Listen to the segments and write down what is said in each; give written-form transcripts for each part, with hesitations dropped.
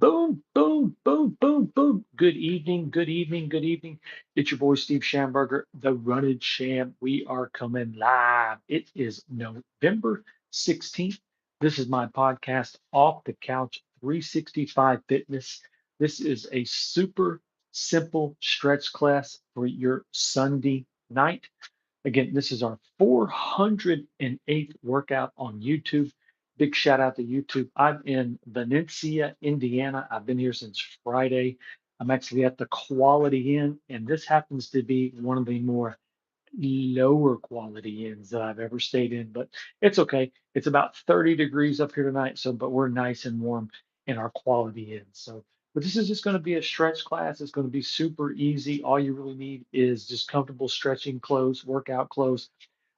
Boom, boom, boom, boom, boom. Good evening, good evening, good evening. It's your boy Steve Schamberger, the Running Sham. We are coming live. It is November 16th. This is my podcast, Off the Couch 365 Fitness. This is a super simple stretch class for your Sunday night. Again, this is our 408th workout on YouTube. Big shout out to YouTube. I'm in Valencia, Indiana. I've been here since Friday. I'm actually at the Quality Inn, and this happens to be one of the more lower quality inns that I've ever stayed in, but it's okay. It's about 30 degrees up here tonight, so but we're nice and warm in our quality inn. So, but this is just going to be a stretch class. It's going to be super easy. All you really need is just comfortable stretching clothes, workout clothes.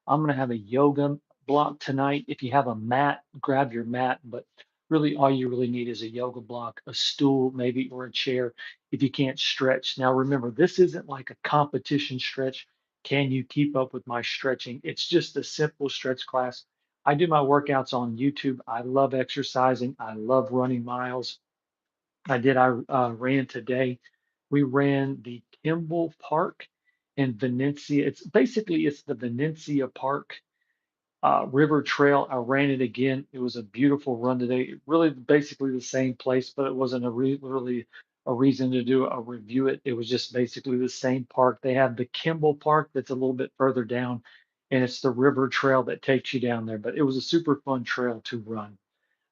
I'm going to have a yoga block tonight. If you have a mat, grab your mat, but really all you really need is a yoga block, a stool maybe, or a chair if you can't stretch. Now remember, this isn't like a competition stretch. Can you keep up with my stretching? It's just a simple stretch class. I do my workouts on YouTube. I love exercising. I love running miles. I ran today. We ran the Kimball Park in Valencia. It's the Valencia Park River Trail. I ran it again. It was a beautiful run today. Really, basically the same place, but it wasn't really a reason to do a review it. It was just basically the same park. They have the Kimball Park that's a little bit further down, and it's the river trail that takes you down there. But it was a super fun trail to run.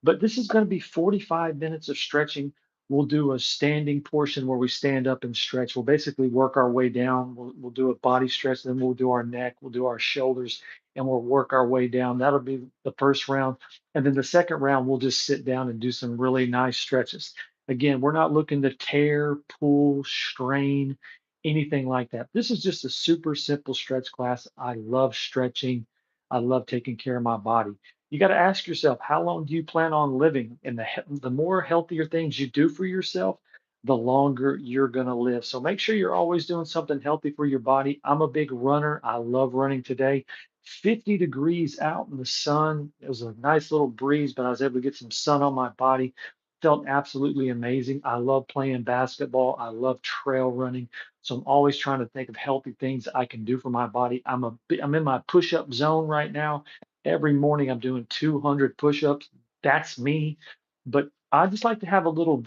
But this is going to be 45 minutes of stretching. We'll do a standing portion where we stand up and stretch. We'll basically work our way down. We'll do a body stretch, then we'll do our neck, we'll do our shoulders, and we'll work our way down. That'll be the first round. And then the second round, we'll just sit down and do some really nice stretches. Again, we're not looking to tear, pull, strain, anything like that. This is just a super simple stretch class. I love stretching. I love taking care of my body. You got to ask yourself, how long do you plan on living? And the more healthier things you do for yourself, the longer you're going to live. So make sure you're always doing something healthy for your body. I'm a big runner. I love running today. 50 degrees out in the sun. It was a nice little breeze, but I was able to get some sun on my body. Felt absolutely amazing. I love playing basketball. I love trail running. So I'm always trying to think of healthy things I can do for my body. I'm in my push-up zone right now. Every morning I'm doing 200 push-ups. That's me. But I just like to have a little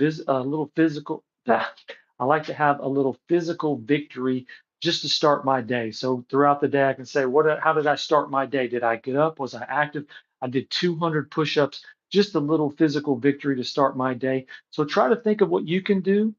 physical. I like to have a little physical victory just to start my day. So throughout the day, I can say, how did I start my day? Did I get up? Was I active? I did 200 push-ups, just a little physical victory to start my day. So try to think of what you can do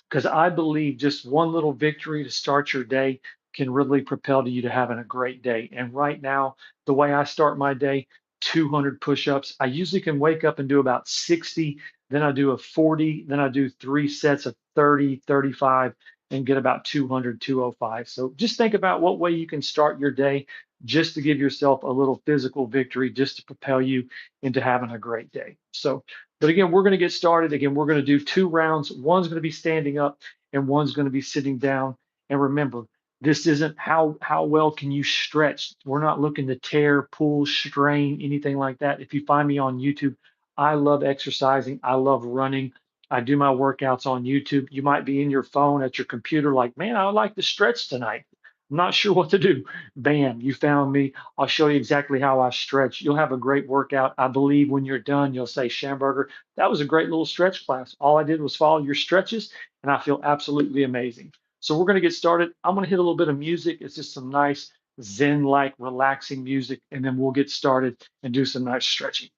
because I believe just one little victory to start your day can really propel to you to having a great day. And right now, the way I start my day, 200 push-ups. I usually can wake up and do about 60, then I do a 40, then I do three sets of 30, 35, and get about 200, 205. So just think about what way you can start your day just to give yourself a little physical victory, just to propel you into having a great day. So but again, we're going to get started. Again, we're going to do two rounds. One's going to be standing up and one's going to be sitting down. And remember, this isn't how well can you stretch. We're not looking to tear, pull, strain, anything like that. If you find me on YouTube, I love exercising. I love running. I do my workouts on YouTube. You might be in your phone at your computer like, man, I would like to stretch tonight. I'm not sure what to do. Bam, you found me. I'll show you exactly how I stretch. You'll have a great workout. I believe when you're done, you'll say, Schamberger, that was a great little stretch class. All I did was follow your stretches, and I feel absolutely amazing. So we're going to get started. I'm going to hit a little bit of music. It's just some nice Zen-like relaxing music, and then we'll get started and do some nice stretching.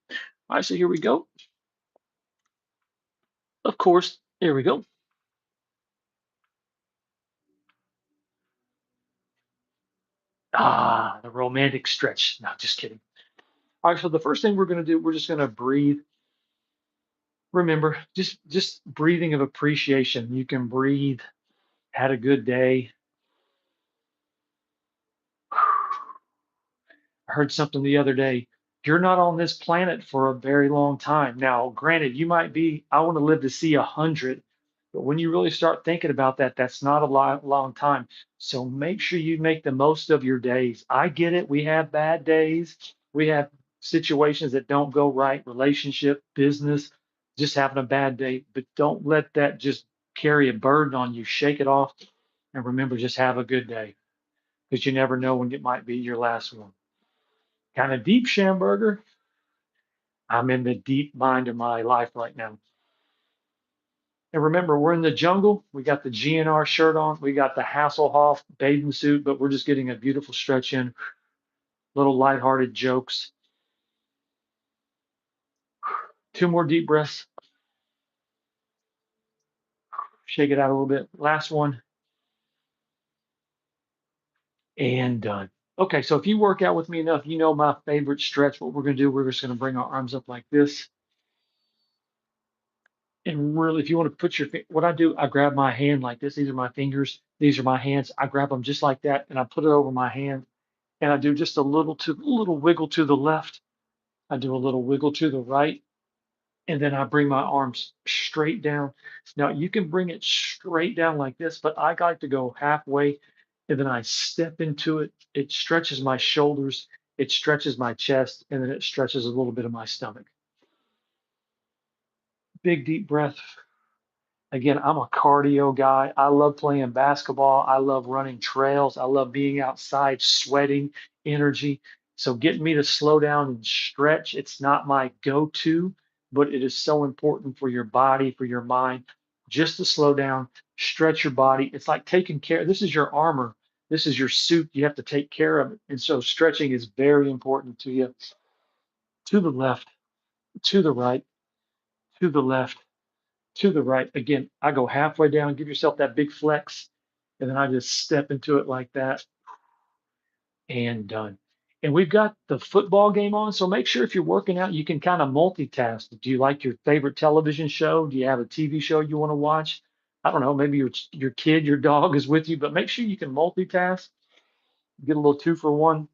All right, so here we go. Of course, here we go. Ah, the romantic stretch. No, just kidding. All right, so the first thing we're going to do, we're just going to breathe. Remember, just breathing of appreciation. You can breathe, had a good day. I heard something the other day. You're not on this planet for a very long time. Now, granted, you might be, I want to live to see 100, but when you really start thinking about that, that's not a long time. So make sure you make the most of your days. I get it. We have bad days. We have situations that don't go right, relationship, business, just having a bad day, but don't let that just carry a burden on you. Shake it off and remember, just have a good day because you never know when it might be your last one. Kind of deep, Schamberger. I'm in the deep mind of my life right now. And remember, we're in the jungle. We got the GNR shirt on. We got the Hasselhoff bathing suit, but we're just getting a beautiful stretch in, little lighthearted jokes. Two more deep breaths. Shake it out a little bit. Last one and done. Okay, so if you work out with me enough, you know my favorite stretch. What we're going to do, we're just going to bring our arms up like this. And really, if you want to put your, what I do, I grab my hand like this. These are my fingers. These are my hands. I grab them just like that, and I put it over my hand, and I do just a little wiggle to the left. I do a little wiggle to the right, and then I bring my arms straight down. Now you can bring it straight down like this, but I like to go halfway, and then I step into it. It stretches my shoulders, it stretches my chest, and then it stretches a little bit of my stomach. Big deep breath. Again, I'm a cardio guy. I love playing basketball. I love running trails. I love being outside, sweating, energy. So getting me to slow down and stretch, it's not my go-to, but it is so important for your body, for your mind, just to slow down, stretch your body. It's like taking care. This is your armor. This is your suit. You have to take care of it. And so stretching is very important to you. To the left, to the right, to the left, to the right. Again, I go halfway down, give yourself that big flex, and then I just step into it like that and done. And we've got the football game on, so make sure if you're working out, you can kind of multitask. Do you like your favorite television show? Do you have a TV show you want to watch? I don't know, maybe your kid, your dog is with you, but make sure you can multitask. Get a little two for one.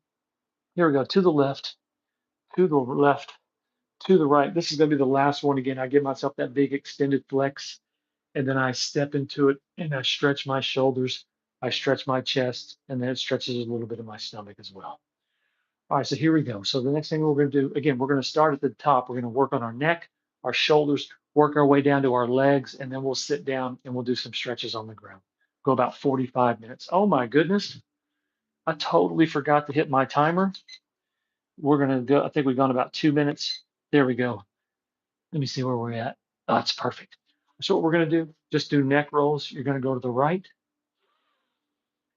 Here we go. To the left, to the left, to the right. This is going to be the last one again. I give myself that big extended flex and then I step into it and I stretch my shoulders, I stretch my chest, and then it stretches a little bit of my stomach as well. All right, so here we go. So the next thing we're going to do, again, we're going to start at the top. We're going to work on our neck, our shoulders, work our way down to our legs, and then we'll sit down and we'll do some stretches on the ground. Go about 45 minutes. Oh my goodness, I totally forgot to hit my timer. We're going to go, I think we've gone about 2 minutes. There we go. Let me see where we're at. Oh, that's perfect. So what we're going to do, just do neck rolls. You're going to go to the right.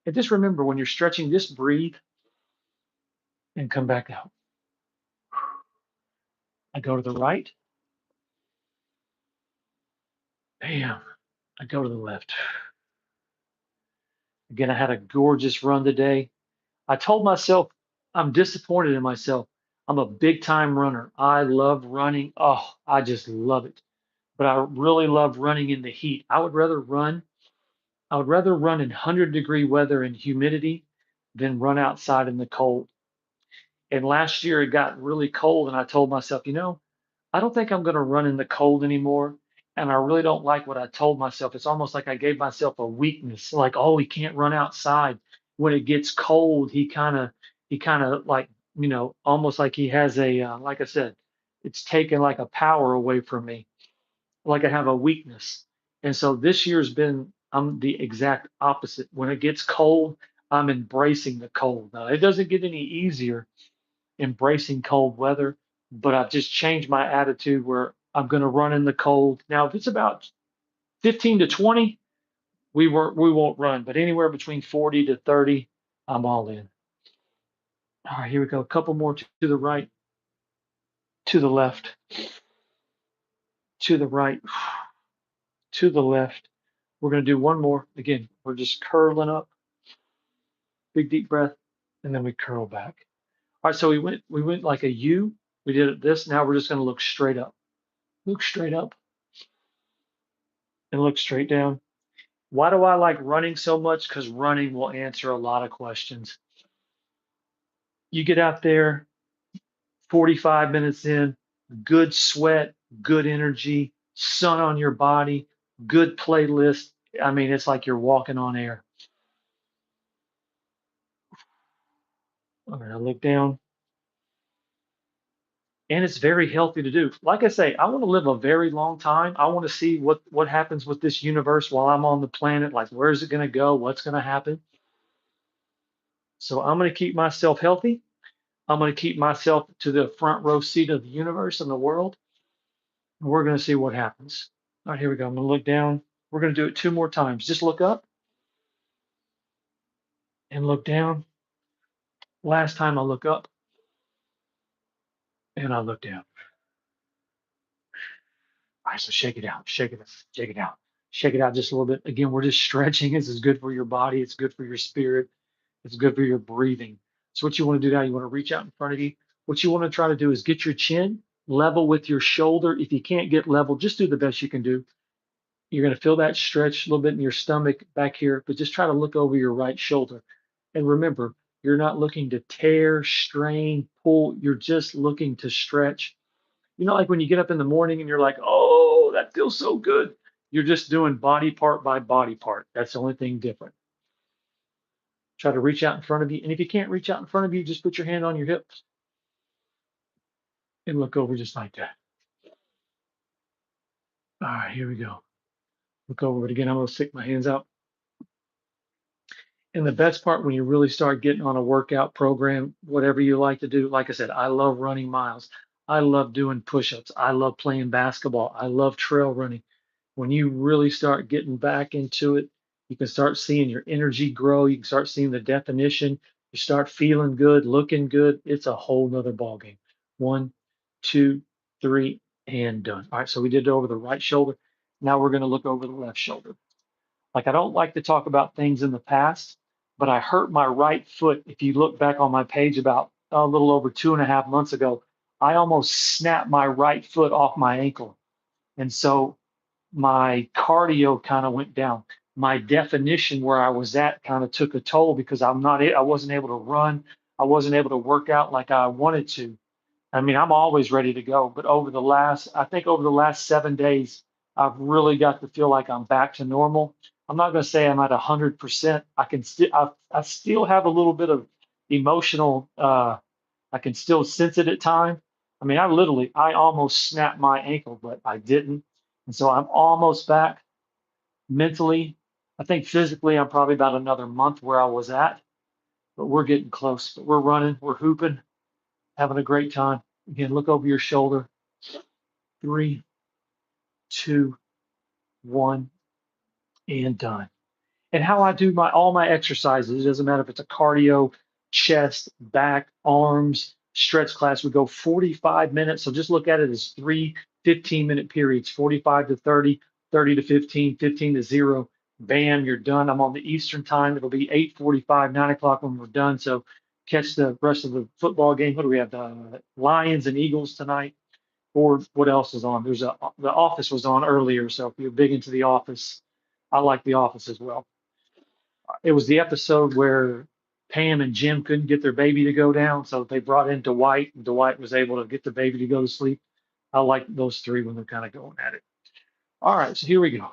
And just remember when you're stretching, just breathe and come back out. I go to the right. Bam. I go to the left. Again, I had a gorgeous run today. I told myself I'm disappointed in myself. I'm a big time runner. I love running. Oh, I just love it. But I really love running in the heat. I would rather run in 100-degree weather and humidity than run outside in the cold. And last year it got really cold, and I told myself, I don't think I'm going to run in the cold anymore. And I really don't like what I told myself. It's almost like I gave myself a weakness, like, oh, he can't run outside. When it gets cold, he kind of like, almost like he has like I said, it's taken like a power away from me, like I have a weakness. And so this year's been, I'm the exact opposite. When it gets cold, I'm embracing the cold. Now, it doesn't get any easier embracing cold weather, but I've just changed my attitude where I'm going to run in the cold. Now, if it's about 15 to 20, we won't run, but anywhere between 40 to 30, I'm all in. All right, here we go. A couple more to the right, to the left, to the right, to the left. We're going to do one more. Again, we're just curling up, big deep breath, and then we curl back. All right, so we went like a U. We did it this. Now we're just going to look straight up. Look straight up and look straight down. Why do I like running so much? Because running will answer a lot of questions. You get out there, 45 minutes in, good sweat, good energy, sun on your body, good playlist. I mean, it's like you're walking on air. All right, I look down and it's very healthy to do. Like I say, I want to live a very long time. I want to see what happens with this universe while I'm on the planet. Like, where's it going to go? What's going to happen? So I'm going to keep myself healthy. I'm going to keep myself to the front row seat of the universe and the world. And we're going to see what happens. All right, here we go. I'm going to look down. We're going to do it 2 more times. Just look up and look down. Last time I look up and I look down. All right, so shake it out, shake it, shake it out, shake it out just a little bit. Again, we're just stretching. This is good for your body. It's good for your spirit. It's good for your breathing. So what you want to do now, you want to reach out in front of you. What you want to try to do is get your chin level with your shoulder. If you can't get level, just do the best you can do. You're going to feel that stretch a little bit in your stomach back here, but just try to look over your right shoulder. And remember, you're not looking to tear, strain, pull. You're just looking to stretch. You know, like when you get up in the morning and you're like, oh, that feels so good. You're just doing body part by body part. That's the only thing different. Try to reach out in front of you. And if you can't reach out in front of you, just put your hand on your hips and look over just like that. All right, here we go. Look over it again. I'm going to stick my hands out. And the best part when you really start getting on a workout program, whatever you like to do, like I said, I love running miles. I love doing push ups. I love playing basketball. I love trail running. When you really start getting back into it, you can start seeing your energy grow. You can start seeing the definition. You start feeling good, looking good. It's a whole nother ballgame. One, two, three, and done. All right, so we did it over the right shoulder. Now we're going to look over the left shoulder. Like I don't like to talk about things in the past, but I hurt my right foot. If you look back on my page about a little over 2.5 months ago, I almost snapped my right foot off my ankle. And so my cardio kind of went down. My definition where I was at kind of took a toll because I wasn't able to run. I wasn't able to work out like I wanted to. I mean, I'm always ready to go, but I think over the last 7 days, I've really got to feel like I'm back to normal. I'm not going to say I'm at 100%. I still have a little bit of emotional, I can still sense it at times. I mean, I almost snapped my ankle, but I didn't. And so I'm almost back mentally. I think physically, I'm probably about another month where I was at, but we're getting close. But we're running, we're hooping, having a great time. Again, look over your shoulder. Three, two, one, and done. And how I do my all my exercises, it doesn't matter if it's a cardio, chest, back, arms, stretch class, we go 45 minutes. So just look at it as three 15-minute periods, 45 to 30, 30 to 15, 15 to 0. Bam, you're done. I'm on the Eastern time. It'll be 8:45, 9 o'clock when we're done. So catch the rest of the football game. What do we have? Lions and Eagles tonight. Or what else is on? The Office was on earlier. So if you're big into The Office, I like The Office as well. It was the episode where Pam and Jim couldn't get their baby to go down, so they brought in Dwight, and Dwight was able to get the baby to go to sleep. I like those three when they're kind of going at it. All right, so here we go.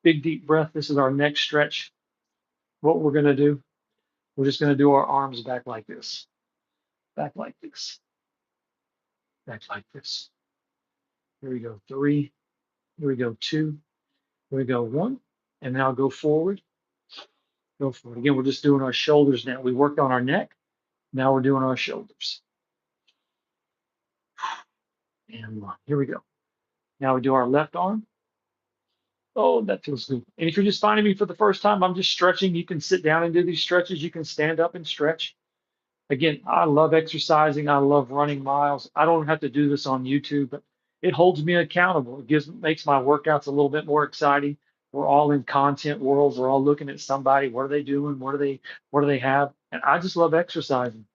Big deep breath. This is our next stretch. What we're going to do, we're just going to do our arms back like this, back like this, back like this. Here we go. Three. Here we go. Two. Here we go. One. And now go forward. Go forward. Again, we're just doing our shoulders now. We worked on our neck. Now we're doing our shoulders. And one. Here we go. Now we do our left arm. Oh, that feels good. And if you're just finding me for the first time, I'm just stretching. You can sit down and do these stretches. You can stand up and stretch. Again, I love exercising. I love running miles. I don't have to do this on YouTube, but it holds me accountable. Makes my workouts a little bit more exciting. We're all in content world. We're all looking at somebody. What are they doing? What do they have? And I just love exercising.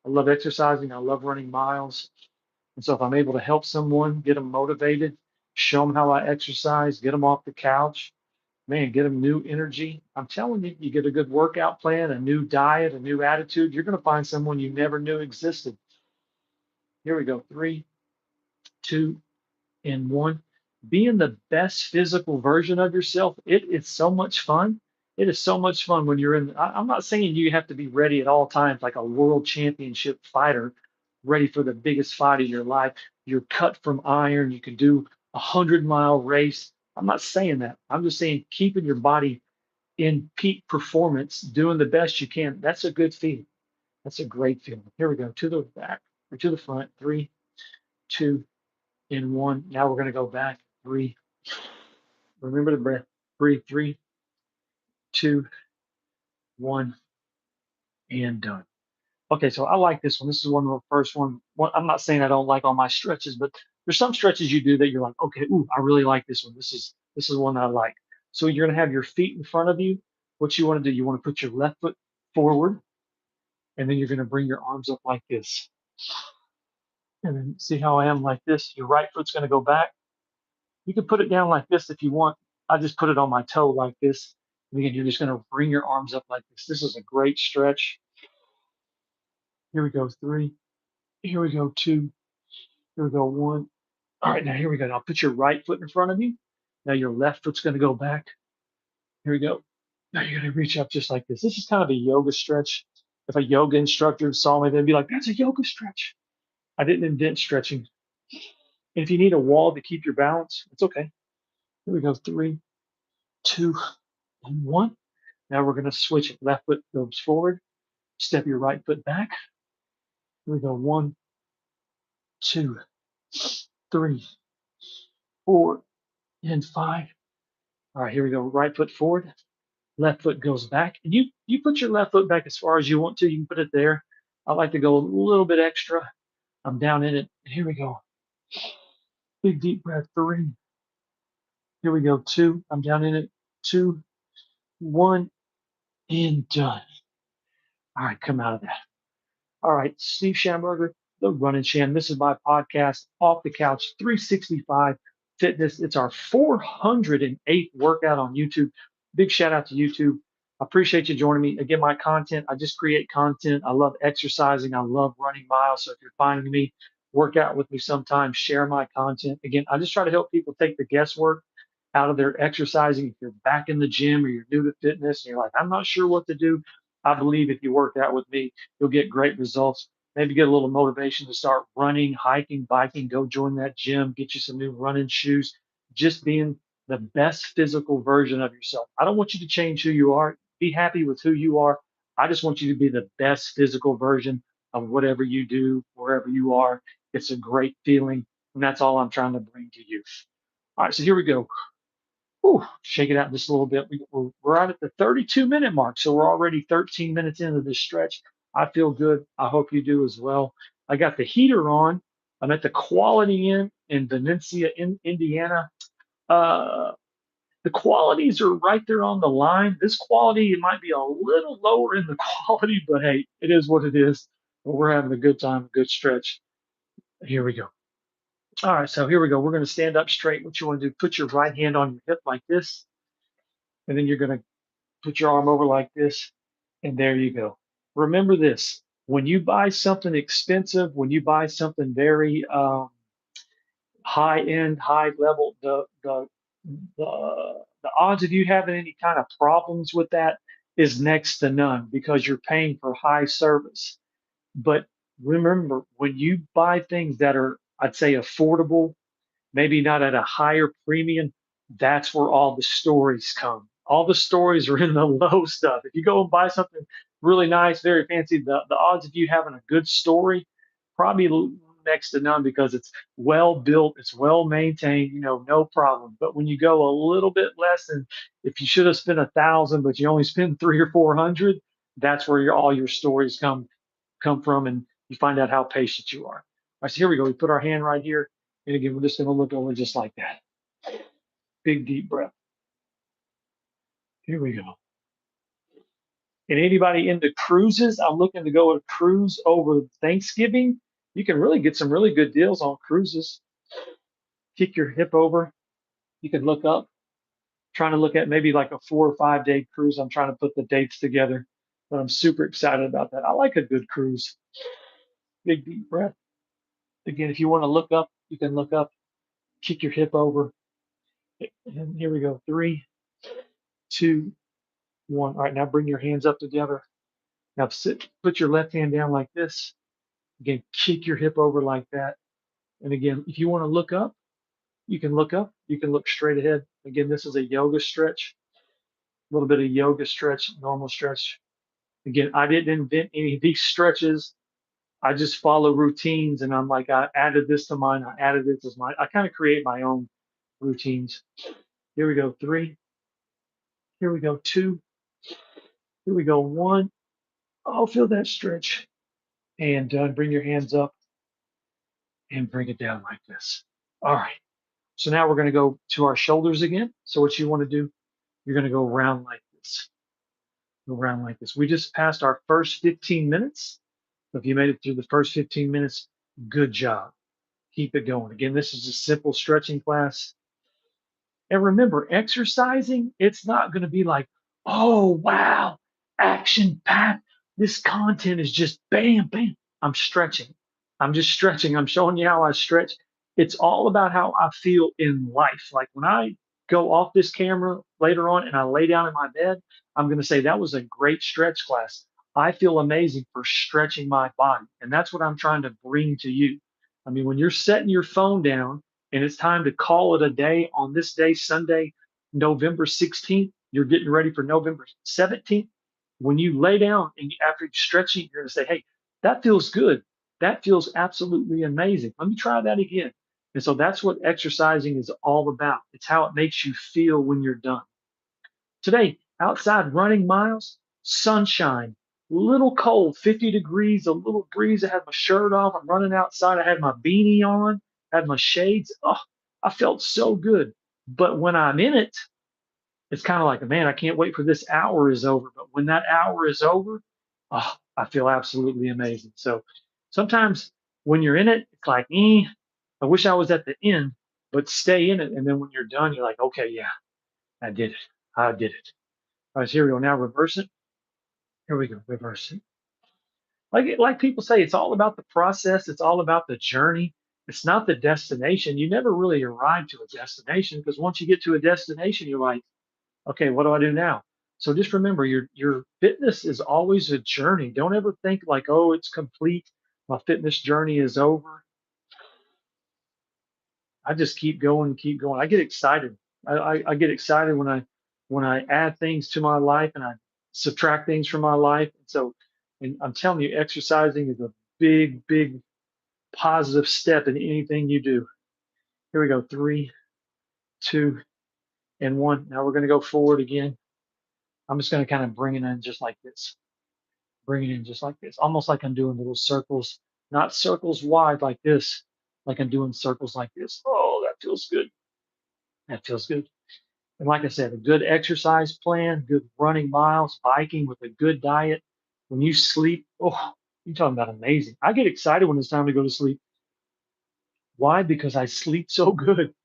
I love exercising. I love running miles. And so if I'm able to help someone, get them motivated, show them how I exercise, get them off the couch, man, get them new energy. I'm telling you, you get a good workout plan, a new diet, a new attitude, you're going to find someone you never knew existed. Here we go. Three, two, and one. Being the best physical version of yourself, it is so much fun. It is so much fun when you're in. I'm not saying you have to be ready at all times like a world championship fighter, ready for the biggest fight of your life. You're cut from iron. You can do 100-mile race. I'm not saying that. I'm just saying keeping your body in peak performance, doing the best you can. That's a good feeling. That's a great feeling. Here we go. To the back or to the front. Three, two, and one. Now we're going to go back. Three. Remember the breath. Breathe. Three, two, one, and done. Okay, so I like this one. This is one of the first one. I'm not saying I don't like all my stretches, but there's some stretches you do that you're like, okay, ooh, I really like this one. This is one that I like. So you're gonna have your feet in front of you. What you want to do, you want to put your left foot forward, and then you're gonna bring your arms up like this. And then see how I am like this. Your right foot's gonna go back. You can put it down like this if you want. I just put it on my toe like this. And again, you're just gonna bring your arms up like this. This is a great stretch. Here we go, three. Here we go, two. Here we go, one. All right, now here we go. Now put your right foot in front of you. Now your left foot's going to go back. Here we go. Now you're going to reach up just like this. This is kind of a yoga stretch. If a yoga instructor saw me, they'd be like, that's a yoga stretch. I didn't invent stretching. And if you need a wall to keep your balance, it's okay. Here we go. Three, two, and one. Now we're going to switch it. Left foot goes forward. Step your right foot back. Here we go. One, two, three, four, and five. All right, here we go. Right foot forward. Left foot goes back, and you put your left foot back as far as you want to. You can put it there. I like to go a little bit extra. I'm down in it. Here we go. Big deep breath. Three. Here we go. Two. I'm down in it. Two, one, and done. All right, come out of that. All right, Steve Schamberger, the Running Champ. This is my podcast, Off the Couch 365 Fitness. It's our 408th workout on YouTube. Big shout out to YouTube. I appreciate you joining me. Again, my content, I just create content. I love exercising. I love running miles. So if you're finding me, work out with me sometime, share my content. Again, I just try to help people take the guesswork out of their exercising. If you're back in the gym or you're new to fitness and you're like, I'm not sure what to do, I believe if you work out with me, you'll get great results. Maybe get a little motivation to start running, hiking, biking, go join that gym, get you some new running shoes, just being the best physical version of yourself. I don't want you to change who you are. Be happy with who you are. I just want you to be the best physical version of whatever you do, wherever you are. It's a great feeling. And that's all I'm trying to bring to you. All right, so here we go. Whew, shake it out just a little bit. We're out at the 32-minute mark, so we're already 13 minutes into this stretch. I feel good. I hope you do as well. I got the heater on. I'm at the Quality Inn in Valencia, Indiana. Uh, the qualities are right there on the line. This quality, it might be a little lower in the quality, but hey, it is what it is. But we're having a good time, a good stretch. Here we go. All right, so here we go. We're going to stand up straight. What you want to do, put your right hand on your hip like this, and then you're going to put your arm over like this, and there you go. Remember this, when you buy something expensive, when you buy something very high end, high level, the odds of you having any kind of problems with that is next to none because you're paying for high service. But remember, when you buy things that are, I'd say, affordable, maybe not at a higher premium, that's where all the stories come. All the stories are in the low stuff. If you go and buy something really nice, very fancy, the odds of you having a good story probably next to none because it's well built, it's well maintained, no problem. But when you go a little bit less than if you should have spent 1,000, but you only spend 300 or 400, that's where all your stories come from, and you find out how patient you are. All right, so here we go. We put our hand right here. And again, we're just going to look over just like that. Big deep breath. Here we go. And anybody into cruises, I'm looking to go a cruise over Thanksgiving. You can really get some really good deals on cruises. Kick your hip over. You can look up. Trying to look at maybe like a 4 or 5 day cruise. I'm trying to put the dates together, but I'm super excited about that. I like a good cruise. Big deep breath. Again, if you want to look up, you can look up. Kick your hip over. And here we go. Three, two, one. All right, now bring your hands up together. Now put your left hand down like this. Again, kick your hip over like that. And again, if you want to look up, you can look up. You can look straight ahead. Again, this is a yoga stretch, a little bit of yoga stretch, normal stretch. Again, I didn't invent any of these stretches. I just follow routines, and I'm like, I added this to mine. I added this as mine. I kind of create my own routines. Here we go, three. Here we go, two. Here we go, one. Oh, feel that stretch. And done. Bring your hands up and bring it down like this. All right. So now we're going to go to our shoulders again. So what you want to do, you're going to go around like this. Go around like this. We just passed our first 15 minutes. So if you made it through the first 15 minutes, good job. Keep it going. Again, this is a simple stretching class. And remember, exercising, it's not going to be like, oh, wow, action packed. This content is just bam, bam. I'm stretching. I'm just stretching. I'm showing you how I stretch. It's all about how I feel in life. Like when I go off this camera later on and I lay down in my bed, I'm going to say that was a great stretch class. I feel amazing for stretching my body. And that's what I'm trying to bring to you. I mean, when you're setting your phone down, and it's time to call it a day on this day, Sunday, November 16th. You're getting ready for November 17th. When you lay down and after stretching, you're going to say, hey, that feels good. That feels absolutely amazing. Let me try that again. And so that's what exercising is all about. It's how it makes you feel when you're done. Today, outside running miles, sunshine, little cold, 50 degrees, a little breeze. I had my shirt off. I'm running outside. I had my beanie on, had my shades. Oh, I felt so good. But when I'm in it, it's kind of like, man, I can't wait for this hour is over. But when that hour is over, oh, I feel absolutely amazing. So sometimes when you're in it, it's like, I wish I was at the end, but stay in it. And then when you're done, you're like, okay, yeah, I did it. I did it. All right, so here we go. Now reverse it. Here we go. Reverse it. Like people say, it's all about the process. It's all about the journey. It's not the destination. You never really arrive to a destination because once you get to a destination, you're like, okay, what do I do now? So just remember, your fitness is always a journey. Don't ever think like, oh, it's complete. My fitness journey is over. I just keep going, keep going. I get excited. I get excited when I add things to my life and I subtract things from my life. And so, and I'm telling you, exercising is a big, big positive step in anything you do. Here we go. Three, two, and one. Now we're going to go forward again. I'm just going to kind of bring it in just like this. Bring it in just like this, almost like I'm doing little circles, not circles wide like this, like I'm doing circles like this. Oh, that feels good. That feels good. And like I said, a good exercise plan, good running miles, biking with a good diet. When you sleep, oh, you're talking about amazing. I get excited when it's time to go to sleep. Why? Because I sleep so good.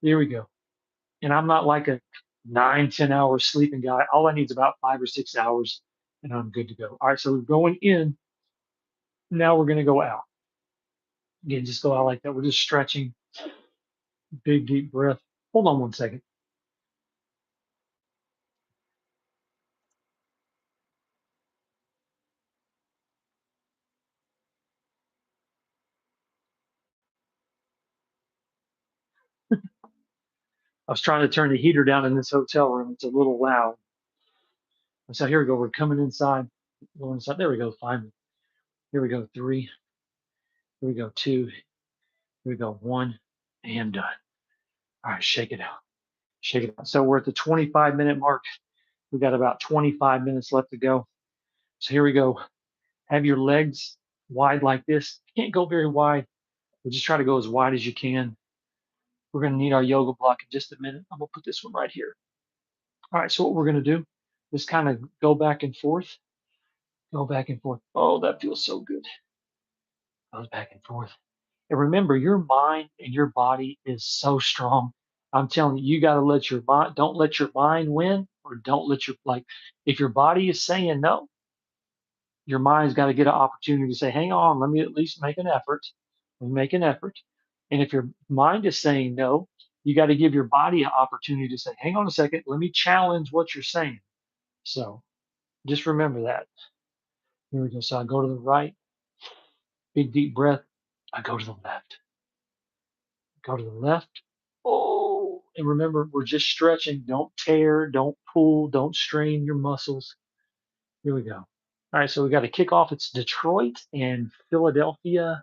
There we go. And I'm not like a 9, 10 hour sleeping guy. All I need is about 5 or 6 hours and I'm good to go. All right, so we're going in. Now we're going to go out. Again, just go out like that. We're just stretching. Big, deep breath. Hold on one second. I was trying to turn the heater down in this hotel room. It's a little loud. So here we go. We're coming inside. Going inside. There we go. Finally. Here we go. Three. Here we go. Two. Here we go. One. And done. All right. Shake it out. Shake it out. So we're at the 25-minute mark. We got about 25 minutes left to go. So here we go. Have your legs wide like this. You can't go very wide, but just try to go as wide as you can. We're going to need our yoga block in just a minute. I'm going to put this one right here. All right. So what we're going to do is kind of go back and forth. Go back and forth. Oh, that feels so good. Goes back and forth. And remember, your mind and your body is so strong. I'm telling you, you got to let your mind, don't let your mind win, or don't let your, like, if your body is saying no, your mind's got to get an opportunity to say, hang on, let me at least make an effort. Let me make an effort. And if your mind is saying no, you got to give your body an opportunity to say, hang on a second, let me challenge what you're saying. So just remember that. Here we go. So I go to the right Big deep breath. I go to the left. Go to the left. Oh, and remember, we're just stretching. Don't tear, don't pull, don't strain your muscles. Here we go. All right, so we got to kick off. It's Detroit and Philadelphia,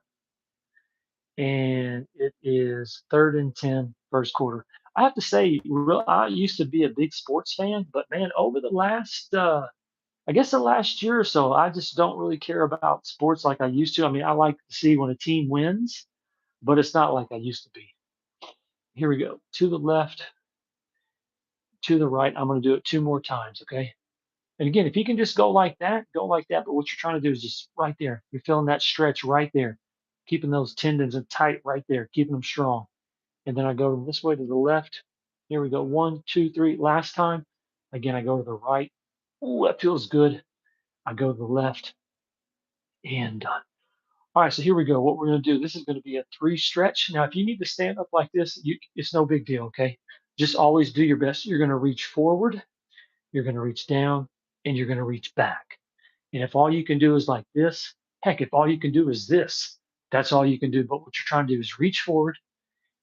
and it is 3rd and 10, first quarter. I have to say, I used to be a big sports fan, but man, over the last, I guess the last year or so, I just don't really care about sports like I used to. I mean, I like to see when a team wins, but it's not like I used to be. Here we go. To the left, to the right. I'm going to do it 2 more times, okay? And again, if you can just go like that, go like that. But what you're trying to do is just right there. You're feeling that stretch right there, keeping those tendons tight right there, keeping them strong. And then I go this way to the left. Here we go. 1, 2, 3. Last time. Again, I go to the right. Ooh, that feels good. I go to the left and done. All right, so here we go. What we're going to do, this is going to be a 3 stretch. Now, if you need to stand up like this, it's no big deal, okay? Just always do your best. You're going to reach forward, you're going to reach down, and you're going to reach back. And if all you can do is like this, heck, if all you can do is this, that's all you can do. But what you're trying to do is reach forward,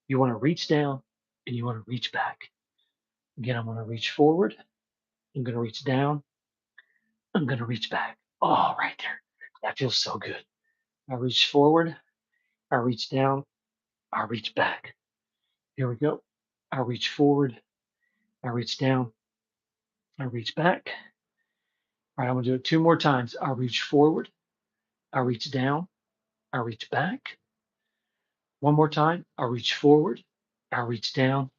you want to reach down, and you want to reach back. Again, I'm going to reach forward, I'm going to reach down, I'm going to reach back. Oh, right there. That feels so good. I reach forward, I reach down, I reach back. Here we go. I reach forward, I reach down, I reach back. All right, I'm going to do it 2 more times. I reach forward, I reach down, I reach back. One more time. I reach forward, I reach down,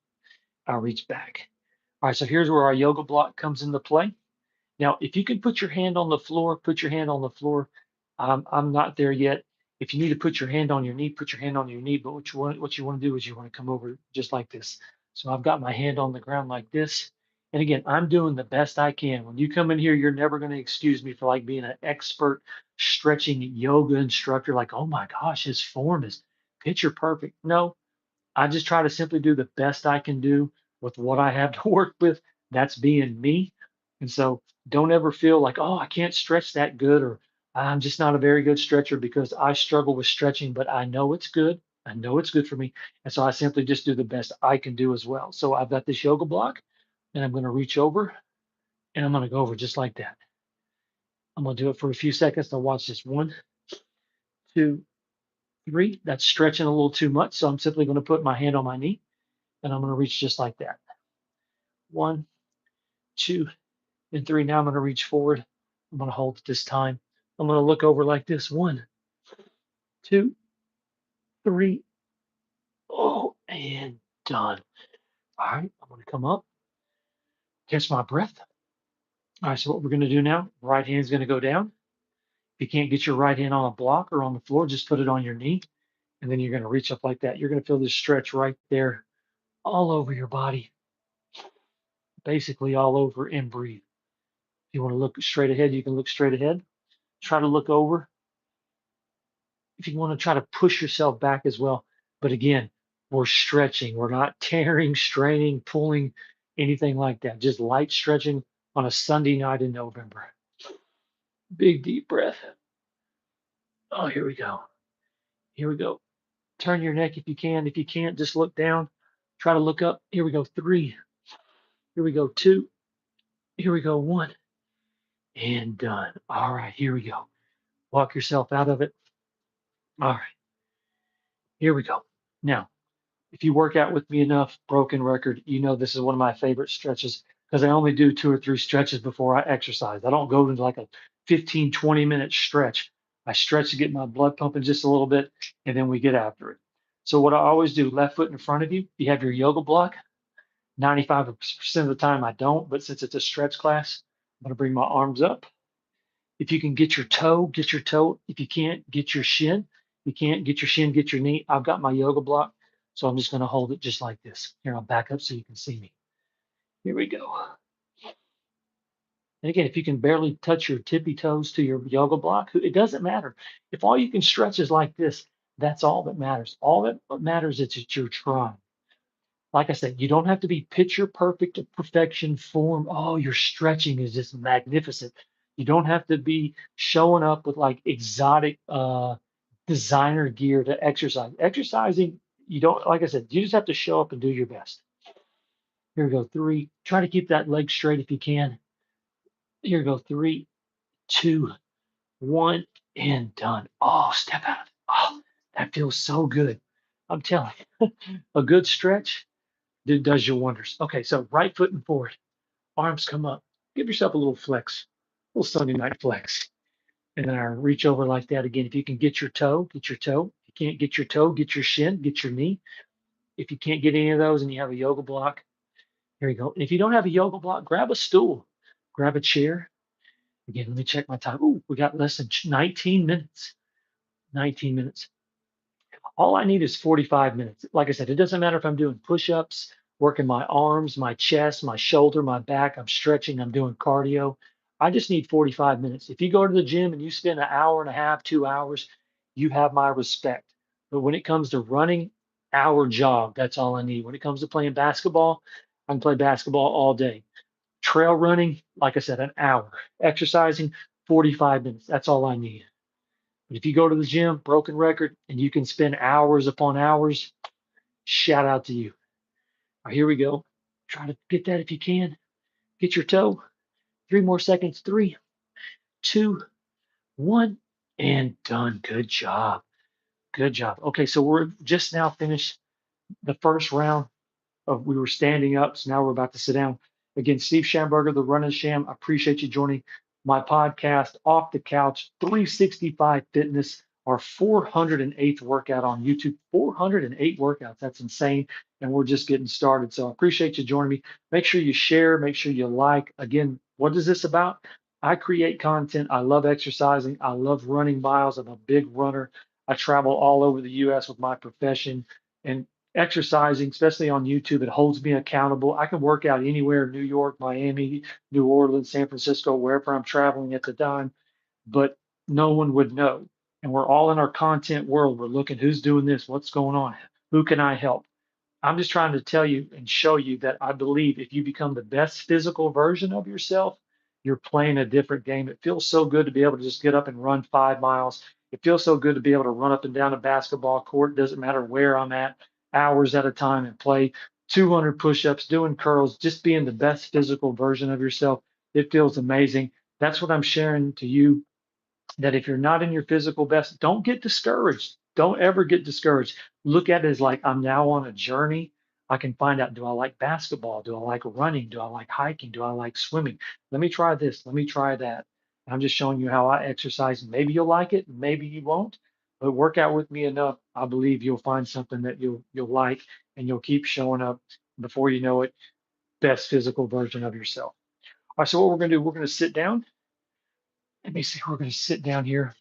I reach back. All right, so here's where our yoga block comes into play. Now, if you can put your hand on the floor, put your hand on the floor. I'm not there yet. If you need to put your hand on your knee, put your hand on your knee. But what you want to do is you want to come over just like this. So I've got my hand on the ground like this. And again, I'm doing the best I can. When you come in here, you're never going to excuse me for like being an expert stretching yoga instructor. Like, oh my gosh, his form is picture perfect. No, I just try to simply do the best I can do with what I have to work with. That's being me. And so don't ever feel like, oh, I can't stretch that good, or I'm just not a very good stretcher, because I struggle with stretching, but I know it's good. I know it's good for me. And so I simply just do the best I can do as well. So I've got this yoga block, and I'm going to reach over, and I'm going to go over just like that. I'm going to do it for a few seconds. Now watch this. 1, 2, 3. That's stretching a little too much. So I'm simply going to put my hand on my knee, and I'm going to reach just like that. 1, 2, and 3. Now I'm going to reach forward. I'm going to hold it this time. I'm going to look over like this. 1, 2, 3. Oh, and done. All right, I'm going to come up, catch my breath. All right, so what we're going to do now, right hand's going to go down. If you can't get your right hand on a block or on the floor, just put it on your knee, and then you're going to reach up like that. You're going to feel this stretch right there all over your body, basically all over, and breathe. If you want to look straight ahead, you can look straight ahead. Try to look over if you want to try to push yourself back as well. But again, we're stretching. We're not tearing, straining, pulling, anything like that. Just light stretching on a Sunday night in November. Big deep breath. Oh, here we go. Here we go. Turn your neck if you can. If you can't, just look down. Try to look up. Here we go. 3. Here we go. 2. Here we go. 1. And done. All right. Here we go. Walk yourself out of it. All right. Here we go. Now, if you work out with me enough, broken record, you know this is one of my favorite stretches, because I only do 2 or 3 stretches before I exercise. I don't go into like a 15, 20-minute stretch. I stretch to get my blood pumping just a little bit, and then we get after it. So what I always do, left foot in front of you, you have your yoga block. 95% of the time I don't, but since it's a stretch class, I'm going to bring my arms up. If you can get your toe, get your toe. If you can't, get your shin. If you can't get your shin, get your knee. I've got my yoga block, so I'm just going to hold it just like this. Here, I'll back up so you can see me. Here we go. And again, if you can barely touch your tippy toes to your yoga block, it doesn't matter. If all you can stretch is like this, that's all that matters. All that matters is that you're trying. Like I said, you don't have to be picture perfect to perfection form. Oh, your stretching is just magnificent. You don't have to be showing up with like exotic designer gear to exercise. Exercising, you don't, like I said, you just have to show up and do your best. Here we go. Three. Try to keep that leg straight if you can. Here we go. Three, two, one, and done. Oh, step out. Oh, that feels so good. I'm telling you, a good stretch does you wonders. Okay, so right foot and forward, arms come up. Give yourself a little flex, a little Sunday night flex. And then I reach over like that again. If you can get your toe, get your toe. If you can't get your toe, get your shin, get your knee. If you can't get any of those and you have a yoga block, here you go. And if you don't have a yoga block, grab a stool, grab a chair. Again, let me check my time. Ooh, we got less than 19 minutes. 19 minutes. All I need is 45 minutes. Like I said, it doesn't matter if I'm doing push-ups, working my arms, my chest, my shoulder, my back, I'm stretching, I'm doing cardio. I just need 45 minutes. If you go to the gym and you spend an hour and a half, 2 hours, you have my respect. But when it comes to running, hour jog, that's all I need. When it comes to playing basketball, I can play basketball all day. Trail running, like I said, an hour. Exercising, 45 minutes. That's all I need. But if you go to the gym, broken record, and you can spend hours upon hours, shout out to you. All right, here we go. Try to get that if you can. Get your toe. 3 more seconds. Three, two, one, and done. Good job. Good job. Okay, so we're just now finished the first round of we were standing up, so now we're about to sit down. Again, Steve Schamberger, the Running Sham. I appreciate you joining my podcast, Off the Couch 365 Fitness, our 408th workout on YouTube. 408 workouts. That's insane. And we're just getting started. So I appreciate you joining me. Make sure you share, make sure you like. Again, what is this about? I create content. I love exercising. I love running miles. I'm a big runner. I travel all over the US with my profession. And exercising, especially on YouTube, it holds me accountable. I can work out anywhere, New York, Miami, New Orleans, San Francisco, wherever I'm traveling at the time, but no one would know. And we're all in our content world. We're looking who's doing this, what's going on, who can I help? I'm just trying to tell you and show you that I believe if you become the best physical version of yourself, you're playing a different game. It feels so good to be able to just get up and run 5 miles. It feels so good to be able to run up and down a basketball court. It doesn't matter where I'm at, hours at a time, and play 200 push-ups, doing curls, just being the best physical version of yourself. It feels amazing. That's what I'm sharing to you, that if you're not in your physical best, don't get discouraged. Don't ever get discouraged. Look at it as like I'm now on a journey. I can find out, do I like basketball? Do I like running? Do I like hiking? Do I like swimming? Let me try this. Let me try that. I'm just showing you how I exercise. Maybe you'll like it, maybe you won't, but work out with me enough. I believe you'll find something that you'll like, and you'll keep showing up. Before you know it, best physical version of yourself. All right, so what we're gonna do, we're gonna sit down. Let me see, we're gonna sit down here.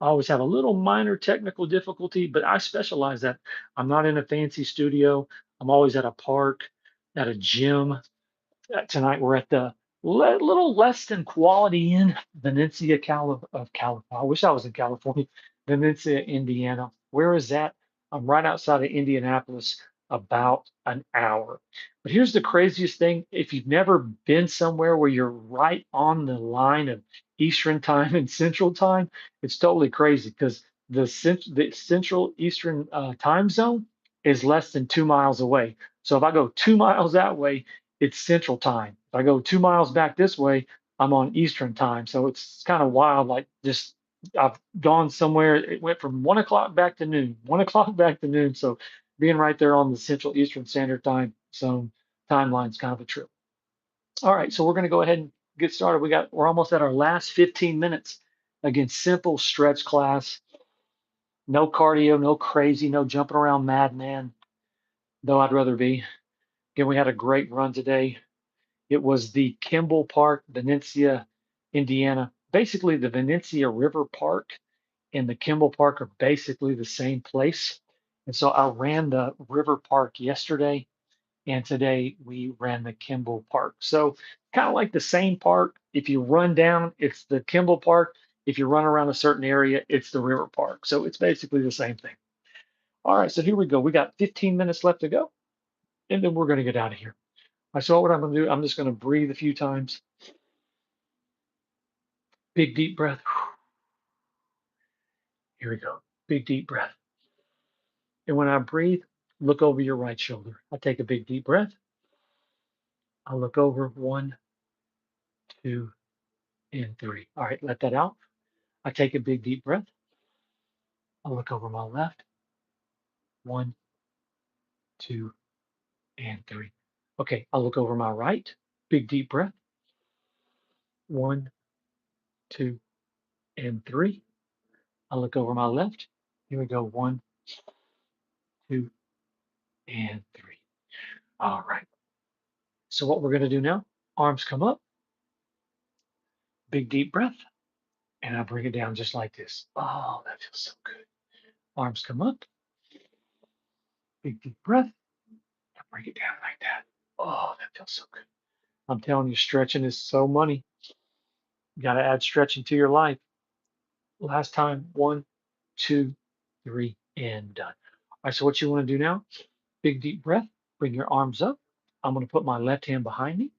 I always have a little minor technical difficulty, but I specialize that. I'm not in a fancy studio. I'm always at a park, at a gym. Tonight we're at the little less than Quality Inn, Venetia, California. I wish I was in California, Venetia, Indiana. Where is that? I'm right outside of Indianapolis, about an hour. But here's the craziest thing. If you've never been somewhere where you're right on the line of Eastern time and Central time, it's totally crazy because the Central Eastern time zone is less than 2 miles away. So if I go 2 miles that way, it's Central time. If I go 2 miles back this way, I'm on Eastern time. So it's kind of wild. Like just I've gone somewhere. It went from 1 o'clock back to noon, 1 o'clock back to noon. So being right there on the Central Eastern Standard Time zone timeline is kind of a trip. All right, so we're going to go ahead and get started. We're almost at our last 15 minutes. Again, simple stretch class. No cardio, no crazy, no jumping around madman, though I'd rather be. Again, we had a great run today. It was the Kimball Park, Venetia, Indiana. Basically, the Venetia River Park and the Kimball Park are basically the same place. And so I ran the River Park yesterday, and today we ran the Kimball Park. So kind of like the same park. If you run down, it's the Kimball Park. If you run around a certain area, it's the River Park. So it's basically the same thing. All right, so here we go. We got 15 minutes left to go, and then we're going to get out of here. I saw what I'm going to do. I'm just going to breathe a few times. Big deep breath. Here we go. Big deep breath. And when I breathe, look over your right shoulder. I take a big deep breath. I look over 1, 2, and 3. All right, let that out. I take a big deep breath. I look over my left. 1, 2, and 3. Okay, I look over my right. Big deep breath. 1, 2, and 3. I look over my left. Here we go. 1, 2, and 3. All right. So what we're going to do now, arms come up, big deep breath, and I bring it down just like this. Oh, that feels so good. Arms come up, big deep breath, and bring it down like that. Oh, that feels so good. I'm telling you, stretching is so money. You got to add stretching to your life. Last time, 1, 2, 3, and done. All right, so what you want to do now, big deep breath, bring your arms up. I'm going to put my left hand behind me,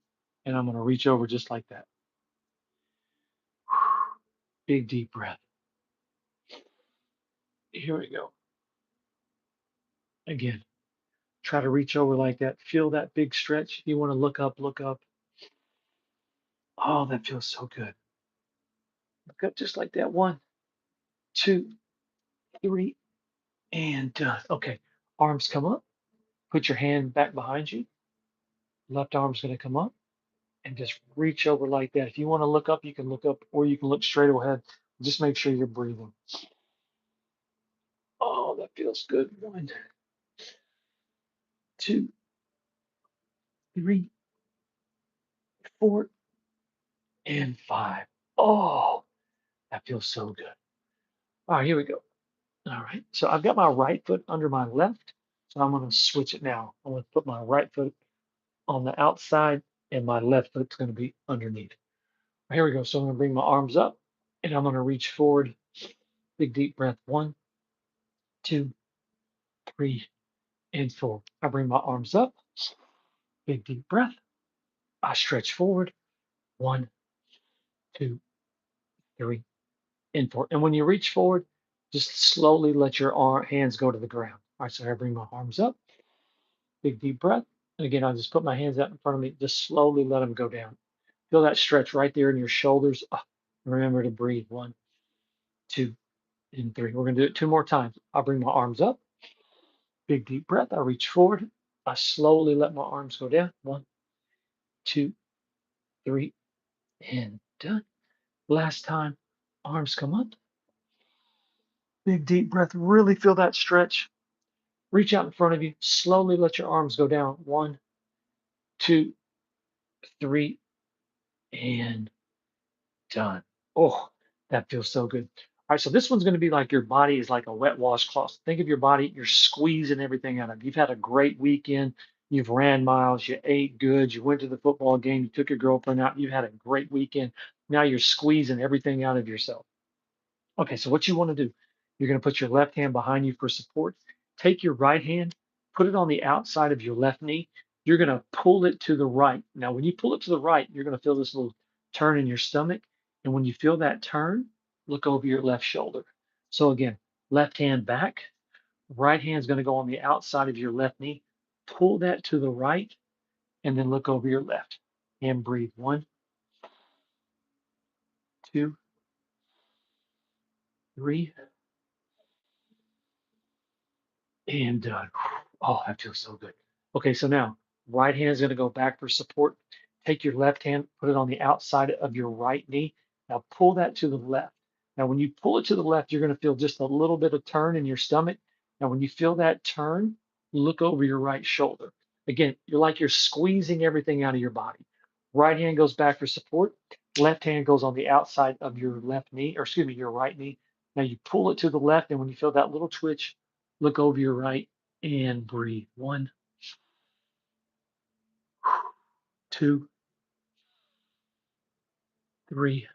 and I'm going to reach over just like that. Big deep breath. Here we go. Again, try to reach over like that. Feel that big stretch. You want to look up, look up. Oh, that feels so good. Look up just like that. 1, 2, 3, and done. Okay, arms come up. Put your hand back behind you. Left arm's going to come up and just reach over like that. If you want to look up, you can look up or you can look straight ahead. Just make sure you're breathing. Oh, that feels good. 1, 2, 3, 4, and 5. Oh, that feels so good. All right, here we go. All right, so I've got my right foot under my left. So I'm going to switch it now. I'm going to put my right foot on the outside and my left foot's going to be underneath. Here we go. So I'm going to bring my arms up and I'm going to reach forward. Big deep breath. 1, 2, 3, and 4. I bring my arms up. Big deep breath. I stretch forward. 1, 2, 3, and 4. And when you reach forward, just slowly let your hands go to the ground. All right, so I bring my arms up. Big deep breath. And again, I'll just put my hands out in front of me. Just slowly let them go down. Feel that stretch right there in your shoulders. Remember to breathe. 1, 2, and 3. We're going to do it 2 more times. I'll bring my arms up. Big deep breath. I reach forward. I slowly let my arms go down. 1, 2, 3, and done. Last time, arms come up. Big deep breath. Really feel that stretch. Reach out in front of you. Slowly let your arms go down. 1, 2, 3, and done. Oh, that feels so good. All right, so this one's going to be like your body is like a wet washcloth. Think of your body, you're squeezing everything out of it. You've had a great weekend. You've ran miles, you ate good, you went to the football game, you took your girlfriend out, you had a great weekend. Now you're squeezing everything out of yourself. Okay, so what you want to do, you're going to put your left hand behind you for support. Take your right hand, put it on the outside of your left knee. You're going to pull it to the right. Now, when you pull it to the right, you're going to feel this little turn in your stomach. And when you feel that turn, look over your left shoulder. So again, left hand back, right hand's going to go on the outside of your left knee. Pull that to the right, and then look over your left. And breathe. 1, 2, 3, and done. Oh, that feels so good. Okay, so now right hand is going to go back for support. Take your left hand, put it on the outside of your right knee. Now pull that to the left. Now, when you pull it to the left, you're going to feel just a little bit of turn in your stomach. Now, when you feel that turn, look over your right shoulder. Again, you're like you're squeezing everything out of your body. Right hand goes back for support. Left hand goes on the outside of your left knee, or excuse me, your right knee. Now you pull it to the left, and when you feel that little twitch, look over your right and breathe. 1, 2, 3,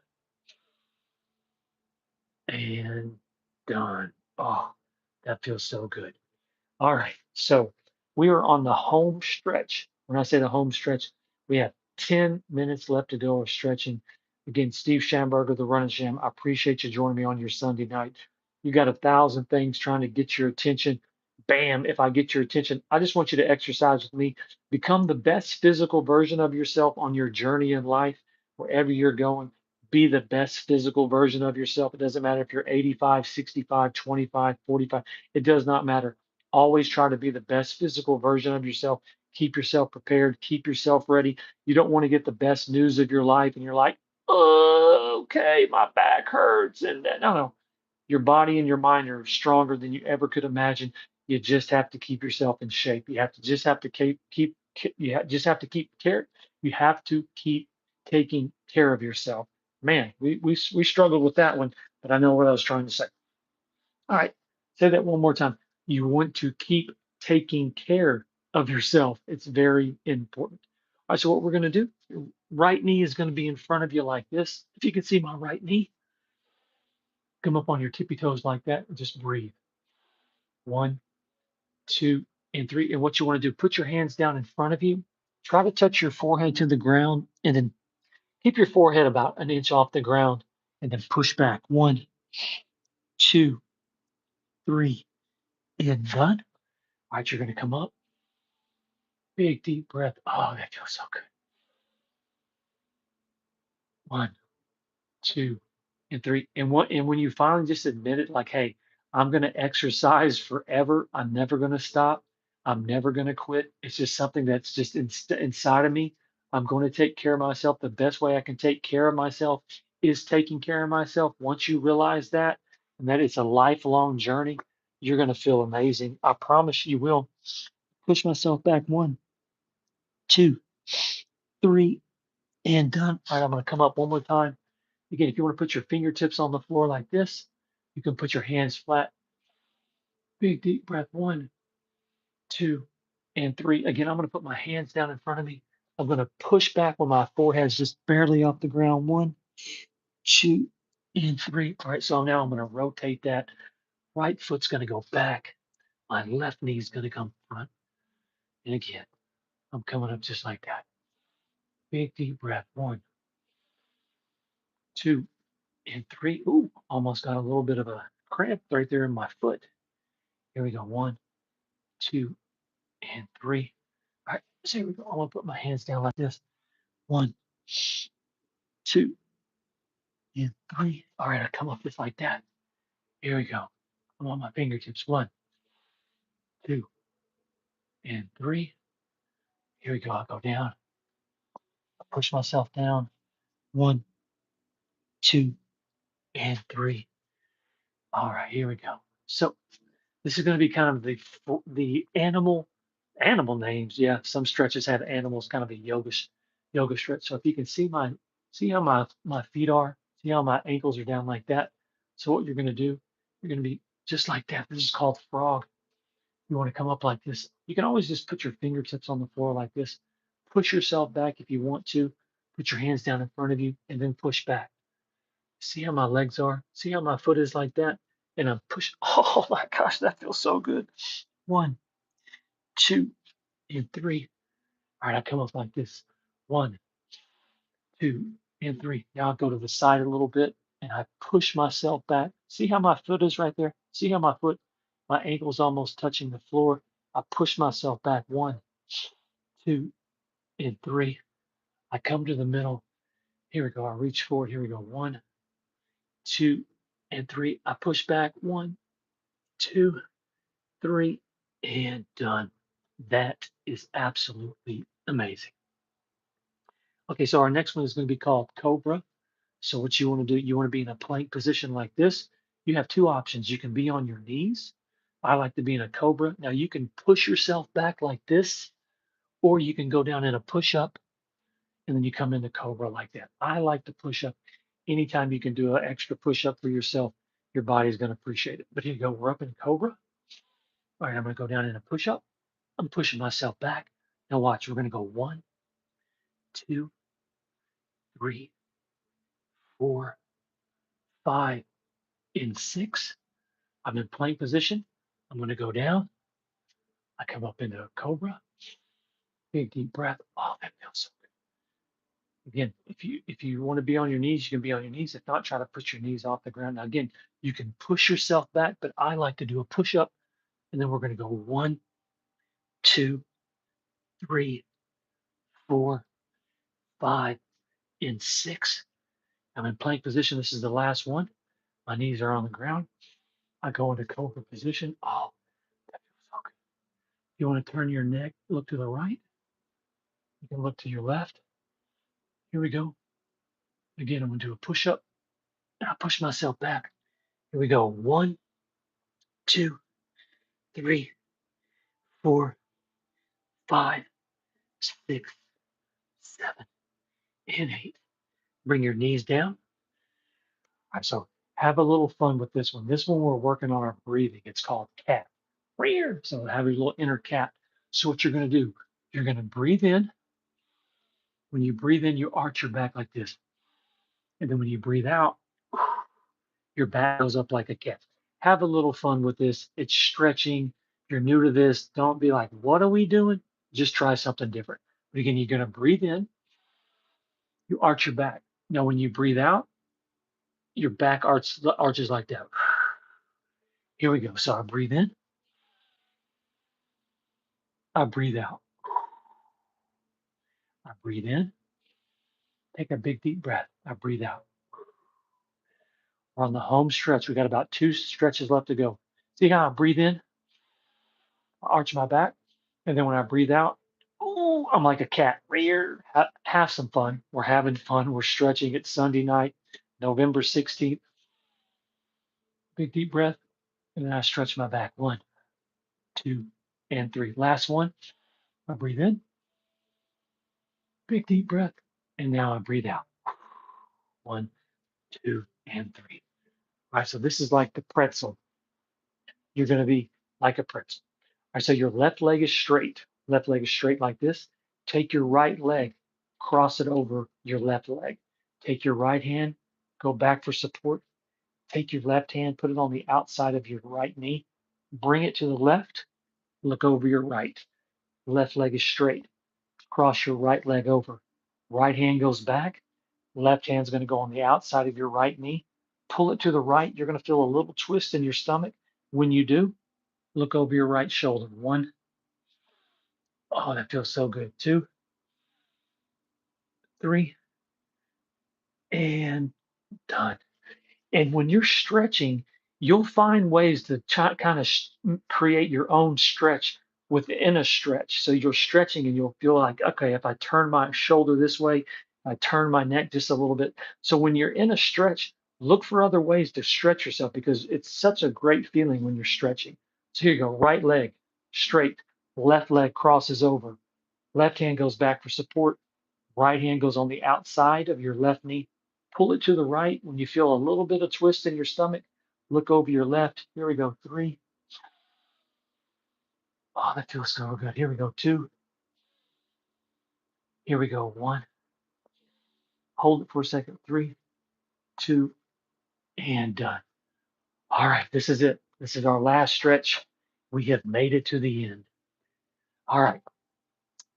and done. Oh, that feels so good. All right. So we are on the home stretch. When I say the home stretch, we have 10 minutes left to go of stretching. Again, Steve Schamberger, the Running Sham. I appreciate you joining me on your Sunday night. You got 1,000 things trying to get your attention. Bam, if I get your attention, I just want you to exercise with me. Become the best physical version of yourself on your journey in life, wherever you're going. Be the best physical version of yourself. It doesn't matter if you're 85, 65, 25, 45. It does not matter. Always try to be the best physical version of yourself. Keep yourself prepared. Keep yourself ready. You don't want to get the best news of your life and you're like, oh, okay, my back hurts. And no, no, your body and your mind are stronger than you ever could imagine. You just have to keep yourself in shape. You have to just have to just have to keep care. You have to keep taking care of yourself. Man, we struggled with that one, but I know what I was trying to say. All right, say that one more time. You want to keep taking care of yourself. It's very important. All right, so what we're going to do, your right knee is going to be in front of you like this. If you can see my right knee, come up on your tippy toes like that and just breathe. 1, 2, and 3. And what you want to do, put your hands down in front of you. Try to touch your forehead to the ground and then keep your forehead about an inch off the ground and then push back. 1, 2, 3, and done. All right, you're going to come up. Big deep breath. Oh, that feels so good. 1, 2, and 3. And when you finally just admit it, like, hey, I'm gonna exercise forever. I'm never gonna stop. I'm never gonna quit. It's just something that's just inside of me. I'm going to take care of myself. The best way I can take care of myself is taking care of myself. Once you realize that, and that it's a lifelong journey, you're gonna feel amazing. I promise you will. Push myself back. 1, 2, 3, and done. All right, I'm gonna come up one more time. Again, if you want to put your fingertips on the floor like this, you can put your hands flat. Big deep breath. 1, 2, and 3. Again, I'm going to put my hands down in front of me. I'm going to push back when my forehead's just barely off the ground. 1, 2, and 3. All right, so now I'm going to rotate that. Right foot's going to go back. My left knee's going to come front. And again, I'm coming up just like that. Big deep breath. 1, 2, and 3. Ooh, almost got a little bit of a cramp right there in my foot. Here we go. 1, 2, and 3. All right, so here we go. I'm gonna put my hands down like this. 1, 2, and 3. All right, I come up just like that. Here we go. I'm on my fingertips. 1, 2, and 3. Here we go. I'll go down. I push myself down. 1, 2, and 3. All right, here we go. So this is going to be kind of the animal names. Yeah, some stretches have animals, kind of a yoga stretch. So if you can see how my feet are, see how my ankles are down like that. So what you're going to do, you're going to be just like that. This is called frog. You want to come up like this. You can always just put your fingertips on the floor like this. Push yourself back if you want to. Put your hands down in front of you and then push back. See how my legs are? See how my foot is like that? And I'm pushing. Oh my gosh, that feels so good. 1, 2, and 3. All right, I come up like this. 1, 2, and 3. Now I go to the side a little bit and I push myself back. See how my foot is right there? See how my ankle's almost touching the floor. I push myself back. 1, 2, and 3. I come to the middle. Here we go. I reach forward. Here we go. 1, 2, and 3. I push back. 1, 2, 3, and done. That is absolutely amazing. Okay, so our next one is going to be called Cobra. So what you want to do, you want to be in a plank position like this. You have two options. You can be on your knees. I like to be in a Cobra. Now you can push yourself back like this, or you can go down in a push up and then you come into Cobra like that. I like to push up. Anytime you can do an extra push up for yourself, your body's going to appreciate it. But here you go. We're up in Cobra. All right, I'm going to go down in a push up. I'm pushing myself back. Now watch, we're going to go 1, 2, 3, 4, 5, and 6. I'm in plank position. I'm going to go down. I come up into a Cobra. Big deep breath. Oh, that feels so Again, if you want to be on your knees, you can be on your knees. If not, try to put your knees off the ground. Now again, you can push yourself back, but I like to do a push up, and then we're going to go 1, 2, 3, 4, 5, and 6. I'm in plank position. This is the last one. My knees are on the ground. I go into cobra position. Oh, that feels so good. You want to turn your neck, look to the right. You can look to your left. Here we go. Again, I'm going to do a push up. And I push myself back. Here we go. 1, 2, 3, 4, 5, 6, 7, and 8. Bring your knees down. All right, so have a little fun with this one. This one we're working on our breathing. It's called cat. Rear. So have your little inner cat. So what you're going to do, you're going to breathe in. When you breathe in, you arch your back like this. And then when you breathe out, your back goes up like a cat. Have a little fun with this. It's stretching. If you're new to this, don't be like, what are we doing? Just try something different. But again, you're going to breathe in, you arch your back. Now, when you breathe out, your back arches like that. Here we go. So I breathe in, I breathe out. I breathe in, take a big deep breath. I breathe out. We're on the home stretch. We got about 2 stretches left to go. See how I breathe in, I arch my back, and then when I breathe out, ooh, I'm like a cat. Rear. Have some fun. We're having fun. We're stretching. It's Sunday night, November 16th. Big deep breath, and then I stretch my back. 1, 2, and 3. Last one. I breathe in, big deep breath, and now I breathe out. 1, 2, and 3. All right, so this is like the pretzel. You're going to be like a pretzel. All right, so your left leg is straight. Left leg is straight like this. Take your right leg, cross it over your left leg. Take your right hand, go back for support. Take your left hand, put it on the outside of your right knee. Bring it to the left, look over your right. Left leg is straight. Cross your right leg over. Right hand goes back. Left hand's going to go on the outside of your right knee. Pull it to the right. You're going to feel a little twist in your stomach. When you do, look over your right shoulder. 1, oh, that feels so good. 2, 3, and done. And when you're stretching, you'll find ways to kind of create your own stretch within a stretch. So you're stretching and you'll feel like, okay, if I turn my shoulder this way, I turn my neck just a little bit. So when you're in a stretch, look for other ways to stretch yourself because it's such a great feeling when you're stretching. So here you go, right leg straight, left leg crosses over, left hand goes back for support. Right hand goes on the outside of your left knee. Pull it to the right. When you feel a little bit of twist in your stomach, look over your left. Here we go. 3. Oh, that feels so good. Here we go. 2. Here we go. 1. Hold it for a second. 3, 2, and done. All right. This is it. This is our last stretch. We have made it to the end. All right.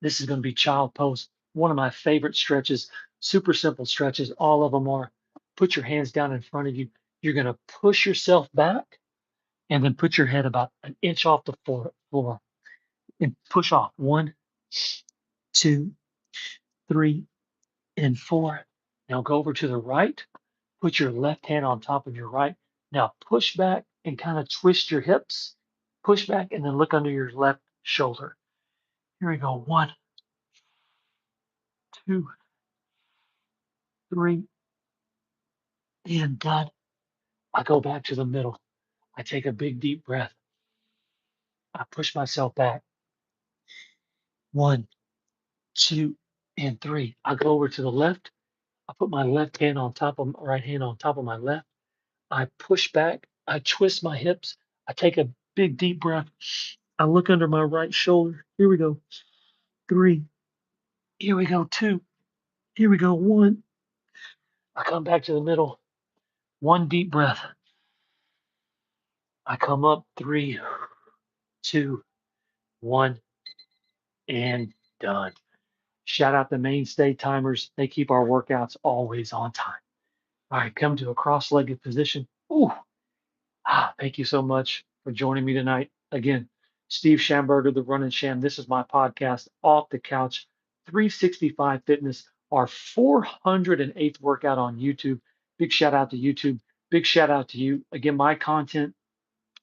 This is going to be child pose. One of my favorite stretches. Super simple stretches. All of them are. Put your hands down in front of you. You're going to push yourself back and then put your head about an inch off the floor and push off. 1, 2, 3, and 4. Now go over to the right. Put your left hand on top of your right. Now push back and kind of twist your hips. Push back and then look under your left shoulder. Here we go. 1, 2, 3, and done. I go back to the middle. I take a big deep breath. I push myself back. 1, 2, and 3. I go over to the left. I put my left hand on top of my right hand on top of my left. I push back. I twist my hips. I take a big deep breath. I look under my right shoulder. Here we go. 3. Here we go. 2. Here we go. 1. I come back to the middle. 1 deep breath. I come up. 3, 2, 1, and done. Shout out the mainstay timers. They keep our workouts always on time. All right, come to a cross-legged position. Ooh, thank you so much for joining me tonight. Again, Steve Schamberger, the Run and Sham. This is my podcast, Off the Couch, 365 Fitness, our 408th workout on YouTube. Big shout out to YouTube. Big shout out to you. Again, my content,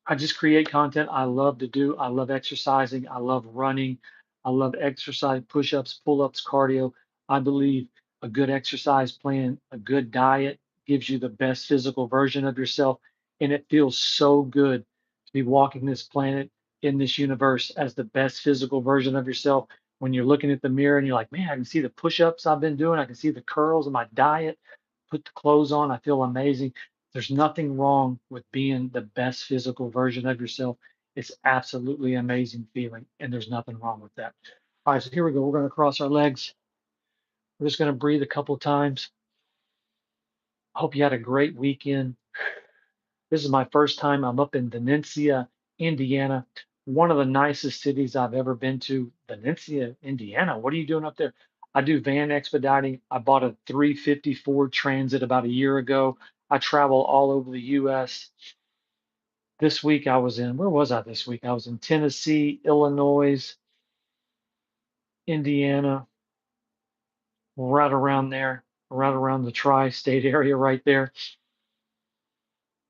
I just create content I love to do. I love exercising. I love running. I love exercise, push ups, pull ups, cardio. I believe a good exercise plan, a good diet gives you the best physical version of yourself. And it feels so good to be walking this planet in this universe as the best physical version of yourself. When you're looking at the mirror and you're like, man, I can see the push ups I've been doing. I can see the curls in my diet. Put the clothes on. I feel amazing. There's nothing wrong with being the best physical version of yourself. It's absolutely amazing feeling, and there's nothing wrong with that. All right, so here we go. We're going to cross our legs. We're just going to breathe a couple of times. Hope you had a great weekend. This is my first time. I'm up in Venetia, Indiana, one of the nicest cities I've ever been to. Venetia, Indiana. What are you doing up there? I do van expediting. I bought a 350 Ford Transit about a year ago. I travel all over the U.S. This week I was in, where was I this week? I was in Tennessee, Illinois, Indiana, right around there, right around the tri-state area right there.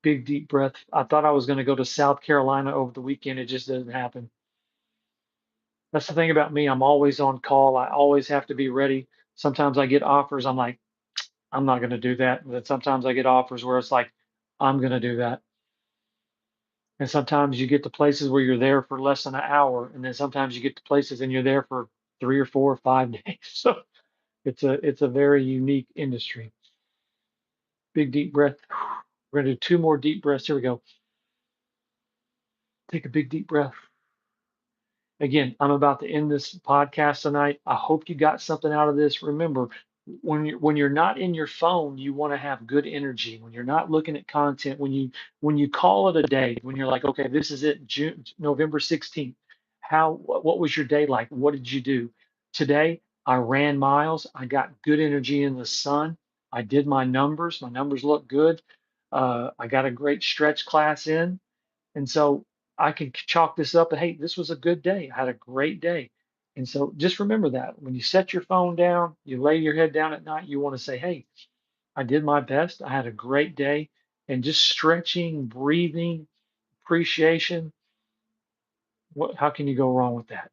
Big deep breath. I thought I was going to go to South Carolina over the weekend. It just doesn't happen. That's the thing about me. I'm always on call. I always have to be ready. Sometimes I get offers. I'm like, I'm not going to do that. But sometimes I get offers where it's like, I'm going to do that. And sometimes you get to places where you're there for less than an hour, and then sometimes you get to places and you're there for 3 or 4 or 5 days. So it's a very unique industry. Big deep breath. We're gonna do two more deep breaths. Here we go. Take a big deep breath. Again, I'm about to end this podcast tonight. I hope you got something out of this. Remember, when you're not in your phone, you want to have good energy. When you're not looking at content, when you call it a day, when you're like, okay, this is it, November 16th. What was your day like? What did you do? Today, I ran miles. I got good energy in the sun. I did my numbers. My numbers look good. I got a great stretch class in. And so I can chalk this up and hey, this was a good day. I had a great day. And so just remember that when you set your phone down, you lay your head down at night, you want to say, hey, I did my best. I had a great day. And just stretching, breathing, appreciation. How can you go wrong with that?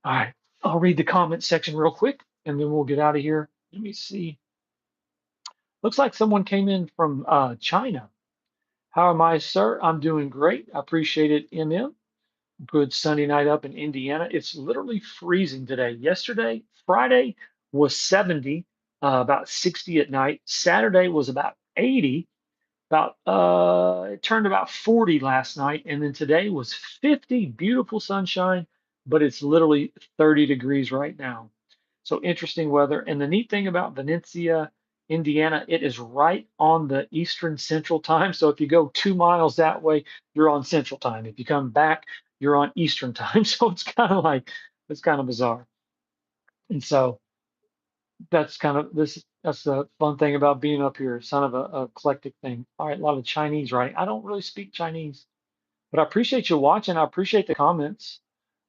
All right. I'll read the comment section real quick and then we'll get out of here. Let me see. Looks like someone came in from China. How am I, sir? I'm doing great. I appreciate it, MM. Good sunny night up in Indiana. It's literally freezing today. Yesterday, Friday was 70, about 60 at night. Saturday was about 80. About it turned about 40 last night, and then today was 50. Beautiful sunshine, but it's literally 30 degrees right now. So interesting weather. And the neat thing about Venetia, Indiana, it is right on the Eastern Central Time. So if you go 2 miles that way, you're on Central Time. If you come back, you're on Eastern Time. So it's kind of bizarre. And so that's the fun thing about being up here. It's kind of a eclectic thing. All right, a lot of Chinese writing. I don't really speak Chinese, but I appreciate you watching. I appreciate the comments.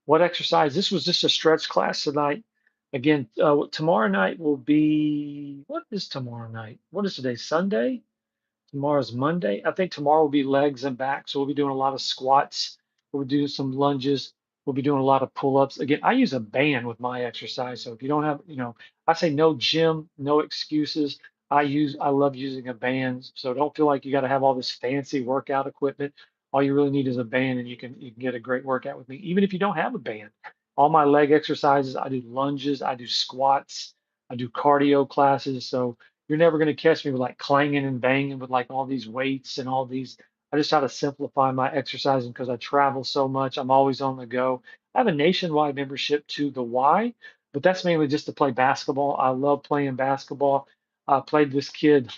What exercise? This was just a stretch class tonight. Again, tomorrow night will be, what is tomorrow night? What is today? Sunday? Tomorrow's Monday. I think tomorrow will be legs and back. So we'll be doing a lot of squats. We'll do some lunges. We'll be doing a lot of pull-ups. Again, I use a band with my exercise. So if you don't have, I say no gym, no excuses. I love using a band. So don't feel like you got to have all this fancy workout equipment. All you really need is a band and you can get a great workout with me. Even if you don't have a band. All my leg exercises, I do lunges, I do squats, I do cardio classes. So you're never going to catch me with like clanging and banging with like all these weights and all these. I just try to simplify my exercising because I travel so much. I'm always on the go. I have a nationwide membership to the Y, but that's mainly just to play basketball. I love playing basketball. I played this kid.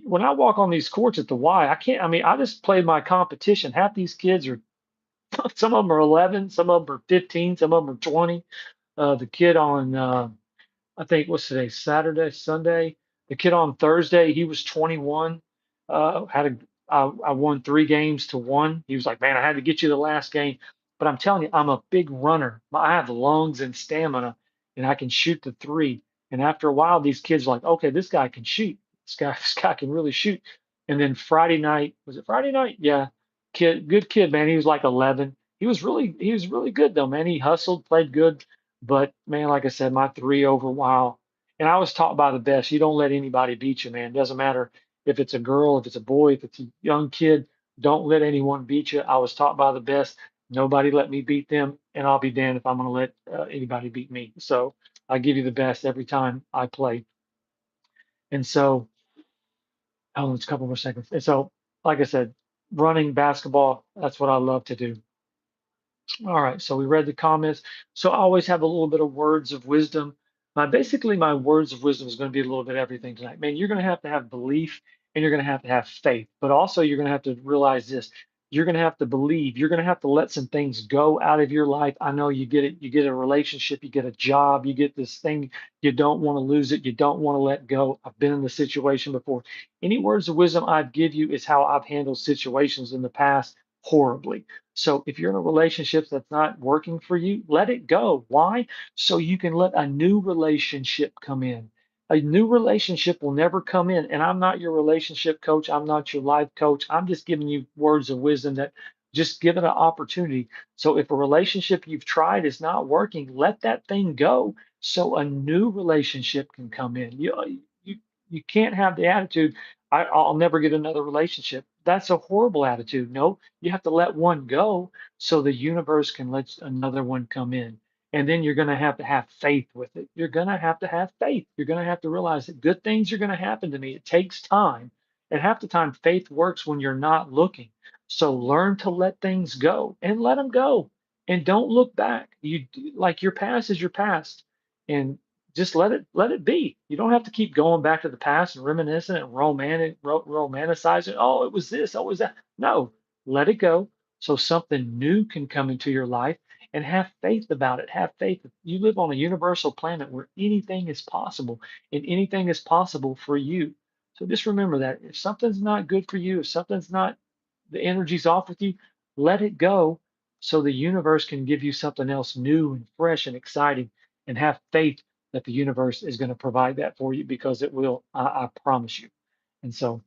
When I walk on these courts at the Y, I can't, I mean, I just played my competition. Half these kids are, some of them are 11, some of them are 15, some of them are 20. The kid on I think what's today, Saturday, Sunday. The kid on Thursday, he was 21. I won 3 games to one. He was like, man, I had to get you the last game. But I'm telling you, I'm a big runner. I have lungs and stamina, and I can shoot the three. And after a while, these kids are like, okay, this guy can shoot. This guy can really shoot. And then Friday night, was it Friday night? Yeah, good kid, man. He was like 11. He was really good though, man. He hustled, played good, but man, like I said, my three over, wow. And I was taught by the best. You don't let anybody beat you, man. It doesn't matter if it's a girl, if it's a boy, if it's a young kid, don't let anyone beat you. I was taught by the best. Nobody let me beat them, and I'll be damned if I'm going to let anybody beat me. So I give you the best every time I play. And so, oh, it's a couple more seconds. And so, like I said, running basketball, that's what I love to do. All right, so we read the comments. So I always have a little bit of words of wisdom. My words of wisdom is going to be a little bit of everything tonight. Man, you're going to have belief and you're going to have faith, but also you're going to have to realize this. You're going to have to believe. You're going to have to let some things go out of your life. I know you get it. You get a relationship, you get a job, you get this thing. You don't want to lose it. You don't want to let go. I've been in the situation before. Any words of wisdom I'd give you is how I've handled situations in the past horribly. So if you're in a relationship that's not working for you, let it go. Why? So you can let a new relationship come in. A new relationship will never come in. And I'm not your relationship coach. I'm not your life coach. I'm just giving you words of wisdom that just give it an opportunity. So if a relationship you've tried is not working, let that thing go so a new relationship can come in. You, you can't have the attitude, I'll never get another relationship. That's a horrible attitude. No, you have to let one go so the universe can let another one come in. And then you're going to have faith with it. You're going to have faith. You're going to have to realize that good things are going to happen to me. It takes time. And half the time, faith works when you're not looking. So learn to let things go and let them go. And don't look back. You like your past is your past. And just let it be. You don't have to keep going back to the past and reminiscing and romanticizing. Oh, it was this. Oh, it was that. No, let it go so something new can come into your life and have faith about it. Have faith. You live on a universal planet where anything is possible and anything is possible for you. So just remember that if something's not good for you, if something's not, the energy's off with you, let it go so the universe can give you something else new and fresh and exciting, and have faith that the universe is going to provide that for you because it will. I promise you. And so,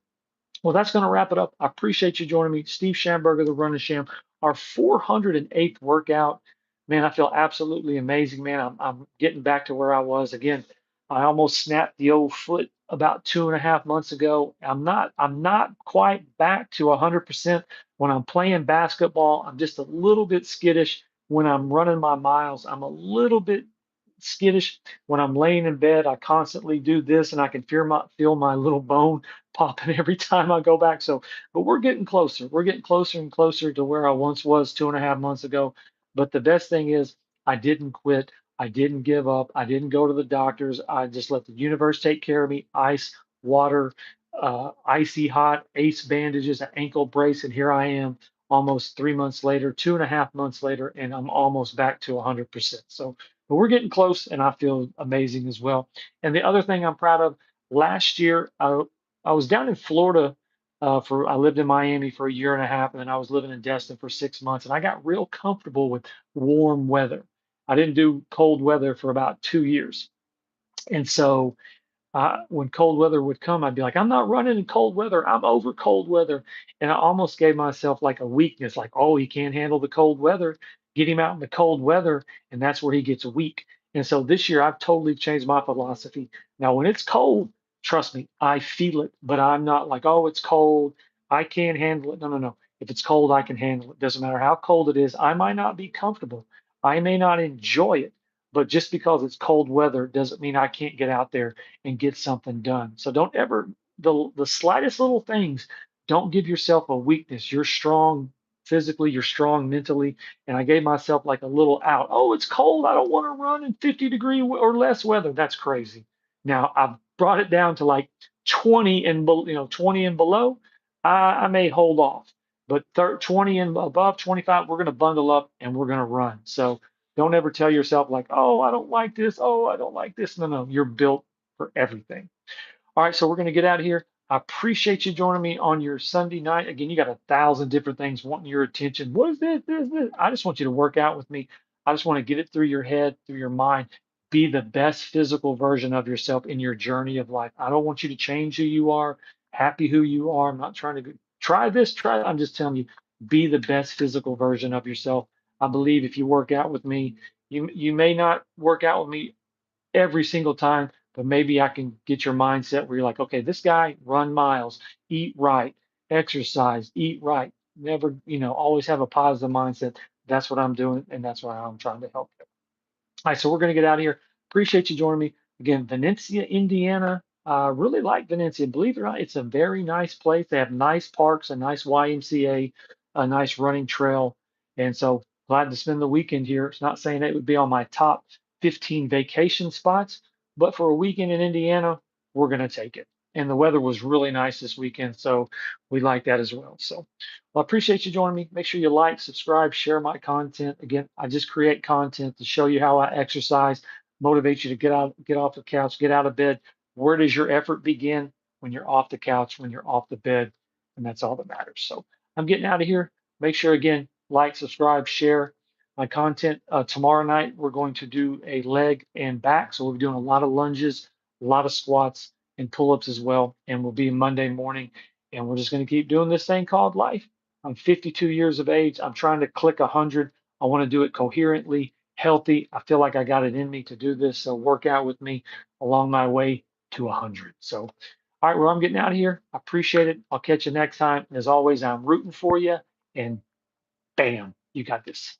well, that's going to wrap it up. I appreciate you joining me, Steve Schamberger, the Run and Sham. Our 408th workout. Man, I feel absolutely amazing, man. I'm getting back to where I was again. I almost snapped the old foot about 2.5 months ago. I'm not quite back to 100% when I'm playing basketball. I'm just a little bit skittish when I'm running my miles. I'm a little bit skittish when I'm laying in bed. I constantly do this, and I can feel my little bone popping every time I go back. So, but we're getting closer. We're getting closer and closer to where I once was 2.5 months ago. But the best thing is, I didn't quit. I didn't give up. I didn't go to the doctors. I just let the universe take care of me. Ice, water, icy hot, ace bandages, an ankle brace, and here I am almost 3 months later, 2.5 months later, and I'm almost back to 100%. So, but we're getting close, and I feel amazing as well. And the other thing I'm proud of, last year, I was down in Florida I lived in Miami for a year and a half, and then I was living in Destin for 6 months, and I got real comfortable with warm weather. I didn't do cold weather for about 2 years. And so when cold weather would come, I'd be like, I'm not running in cold weather. I'm over cold weather. And I almost gave myself like a weakness, like, oh, he can't handle the cold weather. Get him out in the cold weather, and that's where he gets weak. And so this year, I've totally changed my philosophy. Now, when it's cold, trust me, I feel it, but I'm not like, oh, it's cold. I can't handle it. No, no, no. If it's cold, I can handle it. Doesn't matter how cold it is. I might not be comfortable. I may not enjoy it, but just because it's cold weather doesn't mean I can't get out there and get something done. So don't ever the slightest little things, don't give yourself a weakness. You're strong physically, you're strong mentally. And I gave myself like a little out. Oh, it's cold. I don't want to run in 50-degree or less weather. That's crazy. Now I've brought it down to like 20 and 20 and below. I may hold off, but 20 and above 25, we're going to bundle up and we're going to run. So Don't ever tell yourself like, oh, I don't like this. Oh, I don't like this. No, no, you're built for everything. All right, so we're going to get out of here. I appreciate you joining me on your Sunday night. Again, you got 1,000 different things wanting your attention. What is this? This, this? I just want you to work out with me. I just want to get it through your head, through your mind. Be the best physical version of yourself in your journey of life. I don't want you to change who you are, happy who you are. I'm not trying to try this, try that. I'm just telling you, be the best physical version of yourself. I believe if you work out with me, you may not work out with me every single time, but maybe I can get your mindset where you're like, okay, this guy run miles, eat right, exercise, eat right, never, always have a positive mindset. That's what I'm doing, and that's why I'm trying to help you. All right, so we're going to get out of here. Appreciate you joining me. Again, Valencia, Indiana. Really like Valencia. Believe it or not, it's a very nice place. They have nice parks, a nice YMCA, a nice running trail. And so glad to spend the weekend here. It's not saying it would be on my top 15 vacation spots, but for a weekend in Indiana, we're going to take it. And the weather was really nice this weekend, so we like that as well. So, well, I appreciate you joining me. Make sure you like, subscribe, share my content. Again, I just create content to show you how I exercise, motivate you to get off the couch, get out of bed. Where does your effort begin? When you're off the couch, when you're off the bed, and that's all that matters. So I'm getting out of here. Make sure again, like, subscribe, share my content. Tomorrow night we're going to do a leg and back, so we'll be doing a lot of lunges, a lot of squats, and pull-ups as well. And we'll be Monday morning, and we're just going to keep doing this thing called life. I'm 52 years of age. I'm trying to click 100. I want to do it coherently, healthy. I feel like I got it in me to do this. So work out with me along my way to 100. So, all right, well, I'm getting out of here. I appreciate it. I'll catch you next time. As always, I'm rooting for you. And bam, you got this.